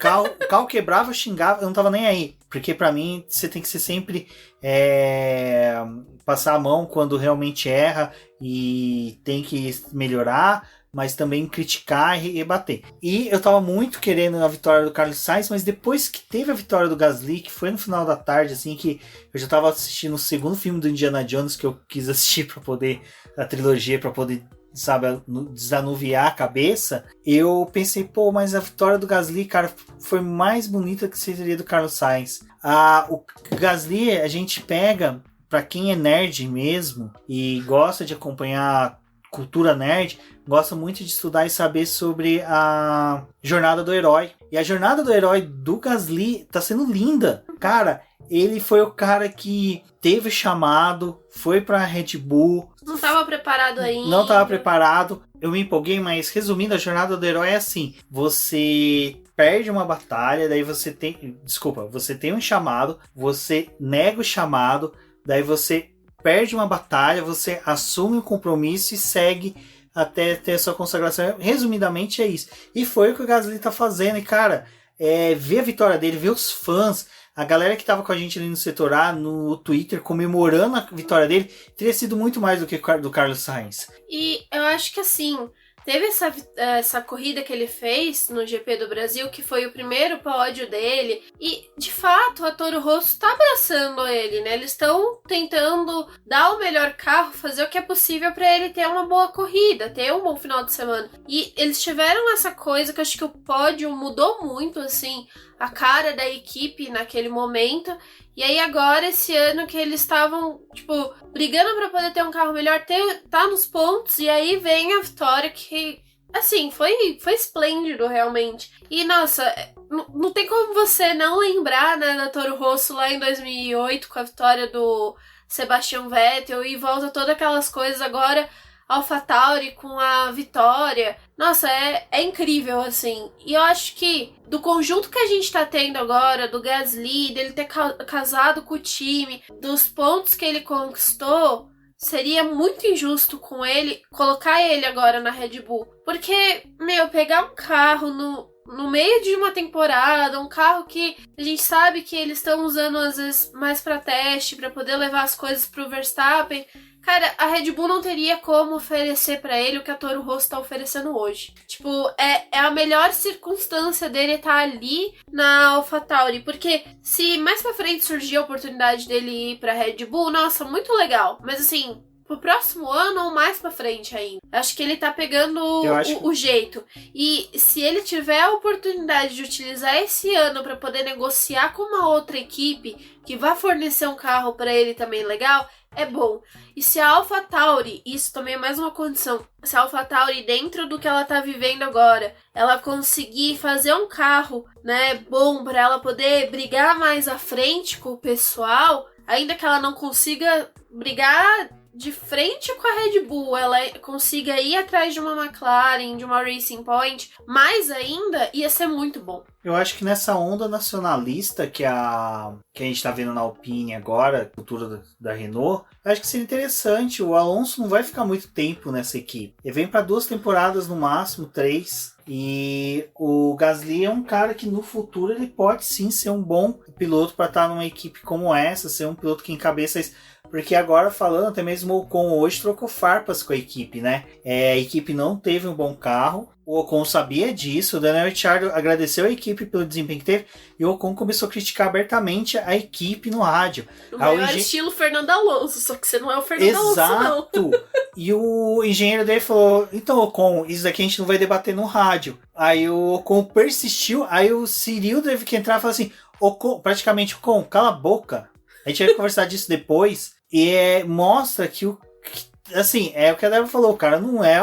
carro quebrava, eu xingava, eu não tava nem aí. Porque pra mim, você tem que ser sempre passar a mão quando realmente erra e tem que melhorar, mas também criticar e rebater. E eu tava muito querendo a vitória do Carlos Sainz, mas depois que teve a vitória do Gasly, que foi no final da tarde, assim, que eu já tava assistindo o segundo filme do Indiana Jones que eu quis assistir para poder, a trilogia, para poder, sabe, desanuviar a cabeça, eu pensei, mas a vitória do Gasly, cara, foi mais bonita que seria do Carlos Sainz. O Gasly, a gente pega, pra quem é nerd mesmo e gosta de acompanhar cultura nerd, gosta muito de estudar e saber sobre a jornada do herói. E a jornada do herói do Gasly tá sendo linda. Cara, ele foi o cara que teve chamado, foi pra Red Bull. Não estava preparado ainda. Não estava preparado. Eu me empolguei, mas resumindo, a jornada do herói é assim. Você perde uma batalha, daí você tem... Desculpa, você tem um chamado, você nega o chamado, daí você perde uma batalha, você assume o compromisso e segue até ter a sua consagração. Resumidamente é isso. E foi o que o Gasly tá fazendo. E cara, ver a vitória dele, ver os fãs, a galera que tava com a gente ali no setor A, no Twitter, comemorando a vitória dele, teria sido muito mais do que do Carlos Sainz. E eu acho que assim, teve essa corrida que ele fez no GP do Brasil, que foi o primeiro pódio dele, e de fato a Toro Rosso tá abraçando ele, né? Eles estão tentando dar o melhor carro, fazer o que é possível para ele ter uma boa corrida, ter um bom final de semana. E eles tiveram essa coisa que eu acho que o pódio mudou muito, assim, a cara da equipe naquele momento. E aí agora, esse ano que eles estavam, tipo, brigando pra poder ter um carro melhor, tá nos pontos, e aí vem a vitória que, assim, foi esplêndido realmente. E, nossa, não tem como você não lembrar, né, da Toro Rosso lá em 2008, com a vitória do Sebastian Vettel, e volta todas aquelas coisas agora, AlphaTauri com a vitória. Nossa, é incrível, assim. E eu acho que do conjunto que a gente tá tendo agora, do Gasly, dele ter casado com o time, dos pontos que ele conquistou, seria muito injusto com ele colocar ele agora na Red Bull. Porque, pegar um carro no meio de uma temporada, um carro que a gente sabe que eles estão usando às vezes mais pra teste, pra poder levar as coisas pro Verstappen. Cara, a Red Bull não teria como oferecer pra ele o que a Toro Rosso tá oferecendo hoje. Tipo, é a melhor circunstância dele estar ali na AlphaTauri. Porque se mais pra frente surgir a oportunidade dele ir pra Red Bull, nossa, muito legal. Mas assim, pro próximo ano ou mais pra frente ainda. Acho que ele tá pegando o jeito. E se ele tiver a oportunidade de utilizar esse ano pra poder negociar com uma outra equipe que vai fornecer um carro pra ele também legal, é bom. E se a AlphaTauri, isso também é mais uma condição, se a AlphaTauri, dentro do que ela tá vivendo agora, ela conseguir fazer um carro, né, bom pra ela poder brigar mais à frente com o pessoal, ainda que ela não consiga brigar de frente com a Red Bull, ela consiga ir atrás de uma McLaren, de uma Racing Point, mais ainda, ia ser muito bom. Eu acho que nessa onda nacionalista que a gente tá vendo na Alpine agora, cultura da Renault, eu acho que seria interessante. O Alonso não vai ficar muito tempo nessa equipe. Ele vem para 2 temporadas no máximo, 3. E o Gasly é um cara que no futuro ele pode sim ser um bom piloto para estar numa equipe como essa, ser um piloto que encabeça isso. Porque agora falando, até mesmo o Ocon hoje trocou farpas com a equipe, né? A equipe não teve um bom carro. O Ocon sabia disso, o Daniel Ricciardo agradeceu a equipe pelo desempenho que teve e o Ocon começou a criticar abertamente a equipe no rádio. No melhor estilo Fernando Alonso, só que você não é o Fernando Alonso, não. Exato! E o engenheiro dele falou, então Ocon, isso daqui a gente não vai debater no rádio. Aí o Ocon persistiu, aí o Cyril teve que entrar e falar assim, Ocon, praticamente Ocon, cala a boca. A gente vai conversar disso depois. E mostra que assim, é o que a Débora falou, o cara não é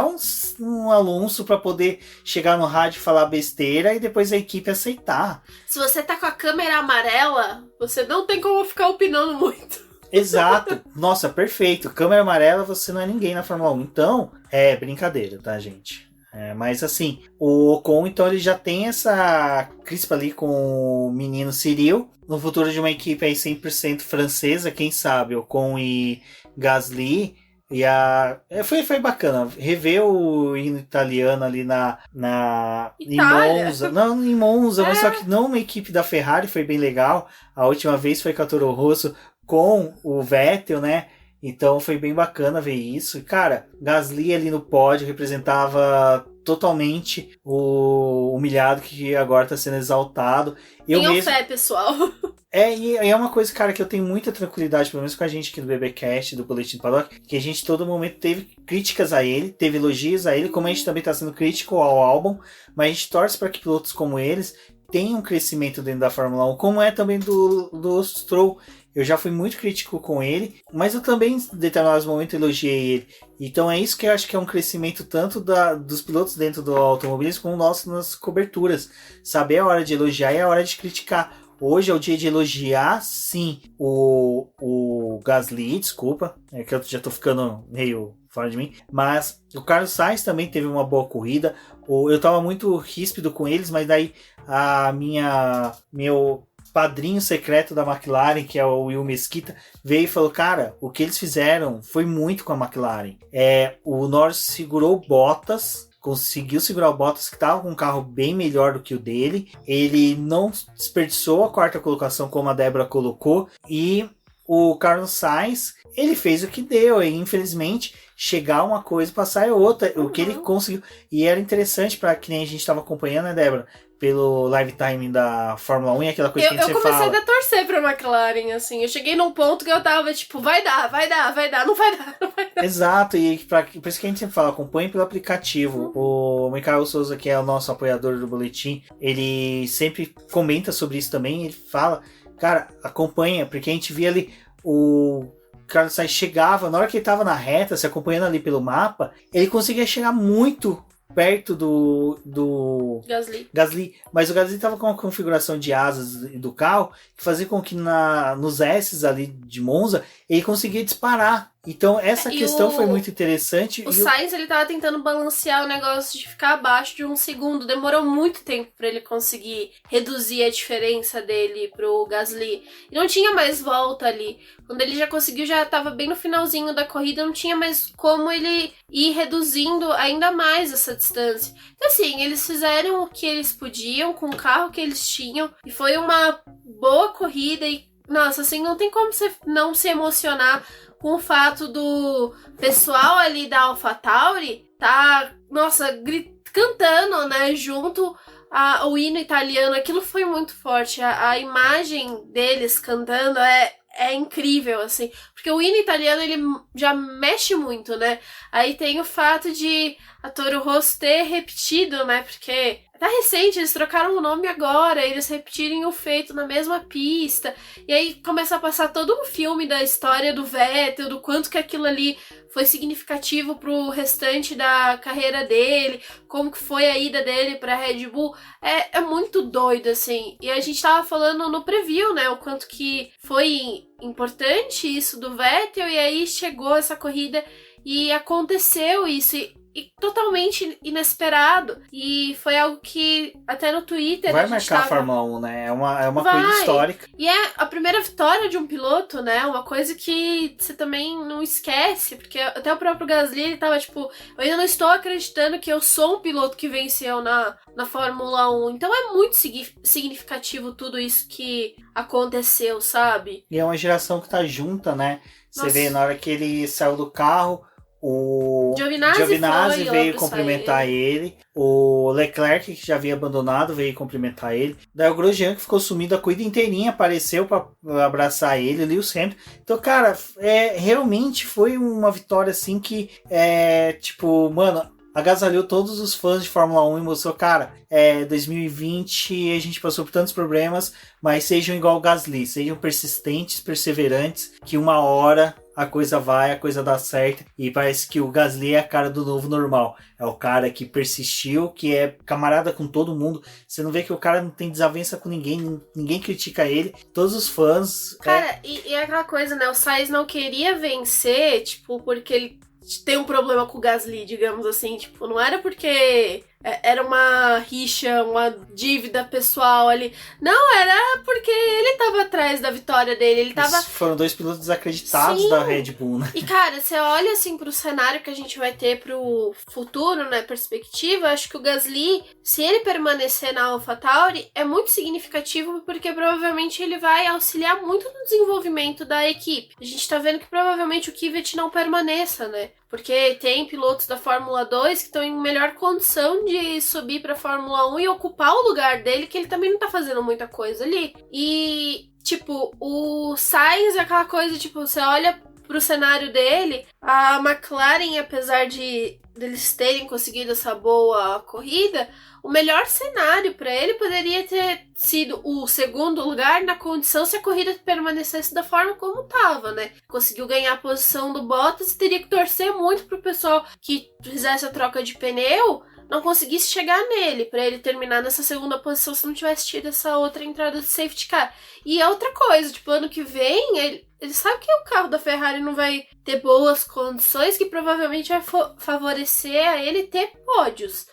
um Alonso pra poder chegar no rádio e falar besteira e depois a equipe aceitar. Se você tá com a câmera amarela, você não tem como ficar opinando muito. Exato. Nossa, perfeito. Câmera amarela, você não é ninguém na Fórmula 1. Então, é brincadeira, tá, gente? Mas assim, o Ocon, então, ele já tem essa crispa ali com o menino Cyril. No futuro de uma equipe aí 100% francesa, quem sabe, Ocon e Gasly. Foi bacana rever o hino italiano ali em Monza. Não, em Monza, mas só que não uma equipe da Ferrari, foi bem legal. A última vez foi com a Toro Rosso com o Vettel, né? Então foi bem bacana ver isso. Cara, Gasly ali no pódio representava totalmente o humilhado que agora está sendo exaltado. Tenham fé, pessoal. E é uma coisa, cara, que eu tenho muita tranquilidade, pelo menos com a gente aqui do BBcast, do Boletim do Paddock, que a gente todo momento teve críticas a ele, teve elogios a ele, como a gente também está sendo crítico ao álbum, mas a gente torce para que pilotos como eles tenham um crescimento dentro da Fórmula 1, como é também do Stroll. Eu já fui muito crítico com ele, mas eu também, em determinados momentos, elogiei ele. Então é isso que eu acho que é um crescimento tanto dos pilotos dentro do automobilismo como nosso nas coberturas. Saber a hora de elogiar e a hora de criticar. Hoje é o dia de elogiar, sim, o Gasly, desculpa, é que eu já tô ficando meio fora de mim, mas o Carlos Sainz também teve uma boa corrida. Eu tava muito ríspido com eles, mas daí meu padrinho secreto da McLaren, que é o Will Mesquita, veio e falou, cara, o que eles fizeram foi muito com a McLaren. O Norris segurou Bottas, conseguiu segurar o Bottas, que estava com um carro bem melhor do que o dele. Ele não desperdiçou a 4ª colocação, como a Débora colocou, e o Carlos Sainz, ele fez o que deu, e infelizmente chegar uma coisa e passar outra, o que ele conseguiu. E era interessante, para que nem a gente estava acompanhando, né, Débora? Pelo live time da Fórmula 1 e aquela coisa que a gente fala. Eu comecei a torcer pra McLaren, assim. Eu cheguei num ponto que eu tava tipo, vai dar, não vai dar. Exato, e por isso que a gente sempre fala, acompanhe pelo aplicativo. O Michael Souza, que é o nosso apoiador do boletim, ele sempre comenta sobre isso também. Ele fala, cara, acompanha, porque a gente via ali o Carlos Sainz chegava, na hora que ele tava na reta, se acompanhando ali pelo mapa, ele conseguia chegar muito perto do Gasly, mas o Gasly estava com uma configuração de asas do carro que fazia com que nos S's ali de Monza ele conseguia disparar. Então essa questão foi muito interessante. O Sainz, ele tava tentando balancear o negócio de ficar abaixo de 1 segundo. Demorou muito tempo para ele conseguir reduzir a diferença dele pro Gasly. E não tinha mais volta ali. Quando ele já conseguiu, já tava bem no finalzinho da corrida, não tinha mais como ele ir reduzindo ainda mais essa distância. Então assim, eles fizeram o que eles podiam com o carro que eles tinham. E foi uma boa corrida e, nossa, assim, não tem como você não se emocionar com o fato do pessoal ali da AlphaTauri tá, nossa, cantando, né, junto ao hino italiano. Aquilo foi muito forte. A imagem deles cantando é incrível, assim, porque o hino italiano, ele já mexe muito, né? Aí tem o fato de a Toro Rosso ter repetido, né, porque tá recente, eles trocaram o nome agora, eles repetirem o feito na mesma pista, e aí começa a passar todo um filme da história do Vettel, do quanto que aquilo ali foi significativo pro restante da carreira dele, como que foi a ida dele pra Red Bull. É muito doido, assim. E a gente tava falando no preview, né, o quanto que foi importante isso do Vettel, e aí chegou essa corrida e aconteceu isso, e totalmente inesperado. E foi algo que até no Twitter vai a gente marcar tava... a Fórmula 1, né? É uma coisa histórica. E é a primeira vitória de um piloto, né? Uma coisa que você também não esquece, porque até o próprio Gasly, ele tava tipo, eu ainda não estou acreditando que eu sou um piloto que venceu na Fórmula 1. Então é muito significativo tudo isso que aconteceu, sabe? E é uma geração que tá junta, né? Você Nossa. vê na hora que ele saiu do carro, o Giovinazzi veio cumprimentar ele. O Leclerc, que já havia abandonado, veio cumprimentar ele. Daí o Grosjean, que ficou sumido a corrida inteirinha, apareceu para abraçar ele, o Lewis Hamilton. Então, cara, realmente foi uma vitória assim que tipo, mano, agasalhou todos os fãs de Fórmula 1 e mostrou, cara, 2020 a gente passou por tantos problemas, mas sejam igual o Gasly, sejam persistentes, perseverantes, que uma hora a coisa dá certo, e parece que o Gasly é a cara do novo normal. É o cara que persistiu, que é camarada com todo mundo. Você não vê que o cara não tem desavença com ninguém, ninguém critica ele, todos os fãs... Cara, e é aquela coisa, né, o Sainz não queria vencer, tipo, porque ele tem um problema com o Gasly, digamos assim, tipo, não era porque era uma rixa, uma dívida pessoal ali. Não, era porque ele tava atrás da vitória dele. Ele tava... Foram dois pilotos desacreditados. Sim. Da Red Bull, né? E, cara, você olha, assim, pro cenário que a gente vai ter pro futuro, né, perspectiva, acho que o Gasly, se ele permanecer na AlphaTauri, é muito significativo, porque provavelmente ele vai auxiliar muito no desenvolvimento da equipe. A gente tá vendo que provavelmente o Kvyat não permaneça, né? Porque tem pilotos da Fórmula 2 que estão em melhor condição de subir pra Fórmula 1 e ocupar o lugar dele, que ele também não tá fazendo muita coisa ali. E, tipo, o Sainz é aquela coisa, tipo, você olha pro cenário dele, a McLaren, apesar de eles terem conseguido essa boa corrida, o melhor cenário para ele poderia ter sido o segundo lugar na condição se a corrida permanecesse da forma como estava, né? Conseguiu ganhar a posição do Bottas e teria que torcer muito pro pessoal que fizesse a troca de pneu não conseguisse chegar nele, para ele terminar nessa segunda posição se não tivesse tido essa outra entrada de safety car. E é outra coisa, tipo, ano que vem, ele sabe que o carro da Ferrari não vai ter boas condições, que provavelmente vai favorecer a ele ter pódios,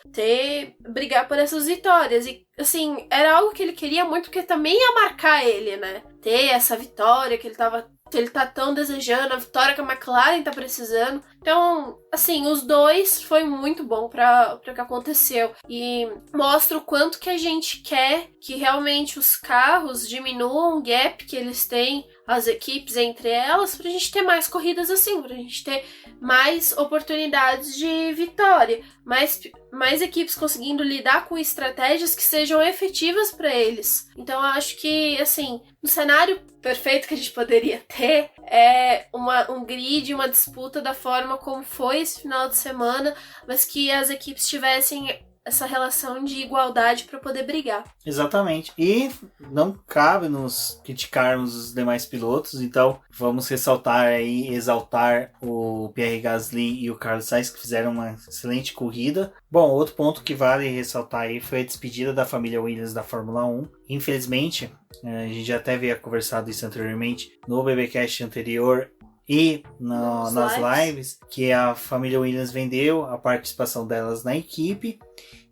brigar por essas vitórias. E, assim, era algo que ele queria muito, porque também ia marcar ele, né? Ter essa vitória que ele tá tão desejando, a vitória que a McLaren tá precisando. Então, assim, os dois foi muito bom para o que aconteceu. E mostra o quanto que a gente quer que realmente os carros diminuam o gap que eles têm, as equipes entre elas, pra gente ter mais corridas assim, pra gente ter mais oportunidades de vitória, mais equipes conseguindo lidar com estratégias que sejam efetivas para eles. Então eu acho que, assim, no cenário perfeito que a gente poderia ter é um grid, uma disputa da forma como foi esse final de semana, mas que as equipes tivessem essa relação de igualdade para poder brigar. Exatamente. E não cabe nos criticarmos os demais pilotos, então vamos ressaltar aí, exaltar o Pierre Gasly e o Carlos Sainz, que fizeram uma excelente corrida. Bom, outro ponto que vale ressaltar aí foi a despedida da família Williams da Fórmula 1. Infelizmente, a gente já até havia conversado isso anteriormente no BBcast anterior e nas lives, que a família Williams vendeu a participação delas na equipe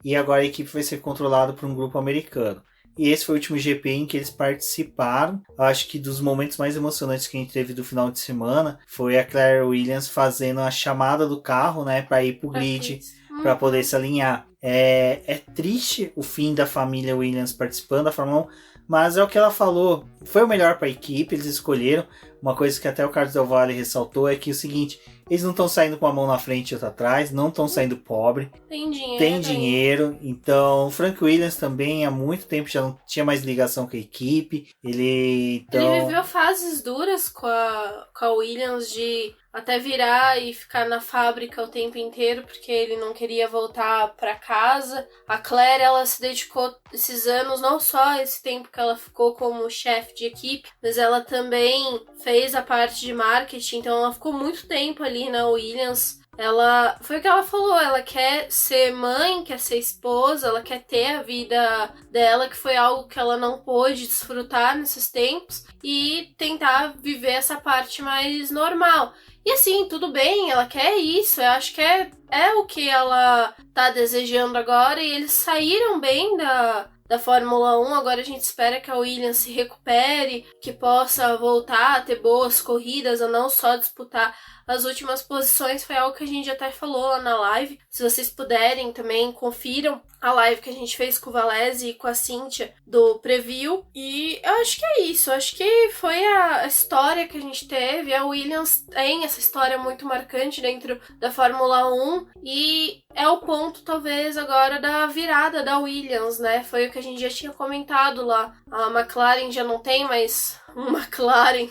e agora a equipe vai ser controlada por um grupo americano. E esse foi o último GP em que eles participaram. Eu acho que dos momentos mais emocionantes que a gente teve do final de semana foi a Claire Williams fazendo a chamada do carro, né, para ir pro grid, para poder se alinhar. É triste o fim da família Williams participando da Fórmula 1, mas é o que ela falou, foi o melhor para a equipe, eles escolheram. Uma coisa que até o Carlos Del Valle ressaltou é que é o seguinte, eles não estão saindo com uma mão na frente e outra atrás, não estão saindo pobre. Tem dinheiro. Então, o Frank Williams também há muito tempo já não tinha mais ligação com a equipe. Ele viveu fases duras com a Williams, de até virar e ficar na fábrica o tempo inteiro, porque ele não queria voltar pra casa. A Claire, ela se dedicou esses anos, não só esse tempo que ela ficou como chefe de equipe, mas ela também fez a parte de marketing, então ela ficou muito tempo ali na Williams. Ela, foi o que ela falou, ela quer ser mãe, quer ser esposa, ela quer ter a vida dela, que foi algo que ela não pôde desfrutar nesses tempos, e tentar viver essa parte mais normal. E assim, tudo bem, ela quer isso, eu acho que é o que ela tá desejando agora, e eles saíram bem da Fórmula 1, agora a gente espera que a Williams se recupere, que possa voltar a ter boas corridas, a não só disputar as últimas posições, foi algo que a gente até falou lá na live. Se vocês puderem também, confiram a live que a gente fez com o Valese e com a Cíntia do preview. E eu acho que é isso, eu acho que foi a história que a gente teve. A Williams tem essa história muito marcante dentro da Fórmula 1 e é o ponto, talvez, agora da virada da Williams, né? Foi o que a gente já tinha comentado lá. A McLaren já não tem mais um McLaren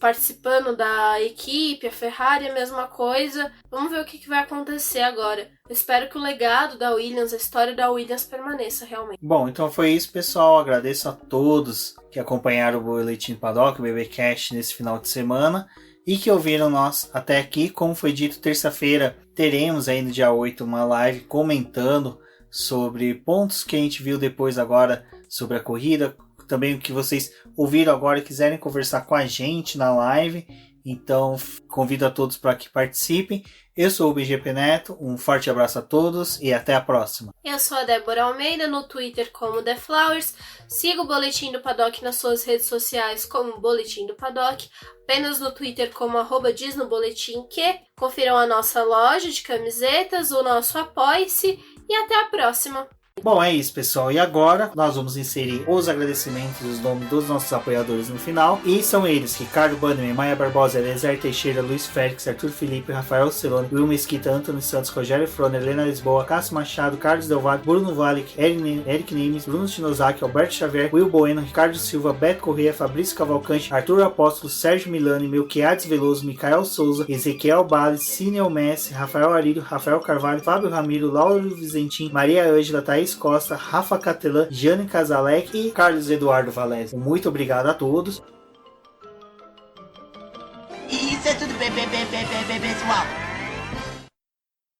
participando da equipe, a Ferrari a mesma coisa. Vamos ver o que vai acontecer agora. Eu espero que o legado da Williams, a história da Williams permaneça realmente. Bom, então foi isso, pessoal. Agradeço a todos que acompanharam o Boletim Paddock, o BBcast, nesse final de semana e que ouviram nós até aqui. Como foi dito, terça-feira teremos aí no dia 8 uma live comentando sobre pontos que a gente viu depois agora sobre a corrida, também o que vocês ouviram agora e quiserem conversar com a gente na live. Então convido a todos para que participem. Eu sou o BGP Neto, um forte abraço a todos e até a próxima. Eu sou a Débora Almeida, no Twitter como The Flowers. Siga o Boletim do Paddock nas suas redes sociais como Boletim do Paddock. Apenas no Twitter como @diznoboletim que. Confiram a nossa loja de camisetas, o nosso Apoie-se e até a próxima. Bom, é isso, pessoal. E agora nós vamos inserir os agradecimentos dos nomes dos nossos apoiadores no final. E são eles: Ricardo Bannerman, Maia Barbosa, Elezer Teixeira, Luiz Félix, Arthur Felipe, Rafael Celone, Will Mesquita, Antônio Santos, Rogério Froner, Helena Lisboa, Cássio Machado, Carlos Delvado, Bruno Valic, Eric Nimes, Bruno Chinosaki, Alberto Xavier, Will Bueno, Ricardo Silva, Beto Corrêa, Fabrício Cavalcante, Arthur Apóstolo, Sérgio Milani, Melquiades Veloso, Micael Souza, Ezequiel Bales, Cineo Messi, Rafael Arílio, Rafael Carvalho, Fábio Ramiro, Lauro Vizentim, Maria Ângela, Thaís Costa, Rafa Catelã, Jane Casalec e Carlos Eduardo Valese. Muito obrigado a todos. Isso é tudo, pessoal.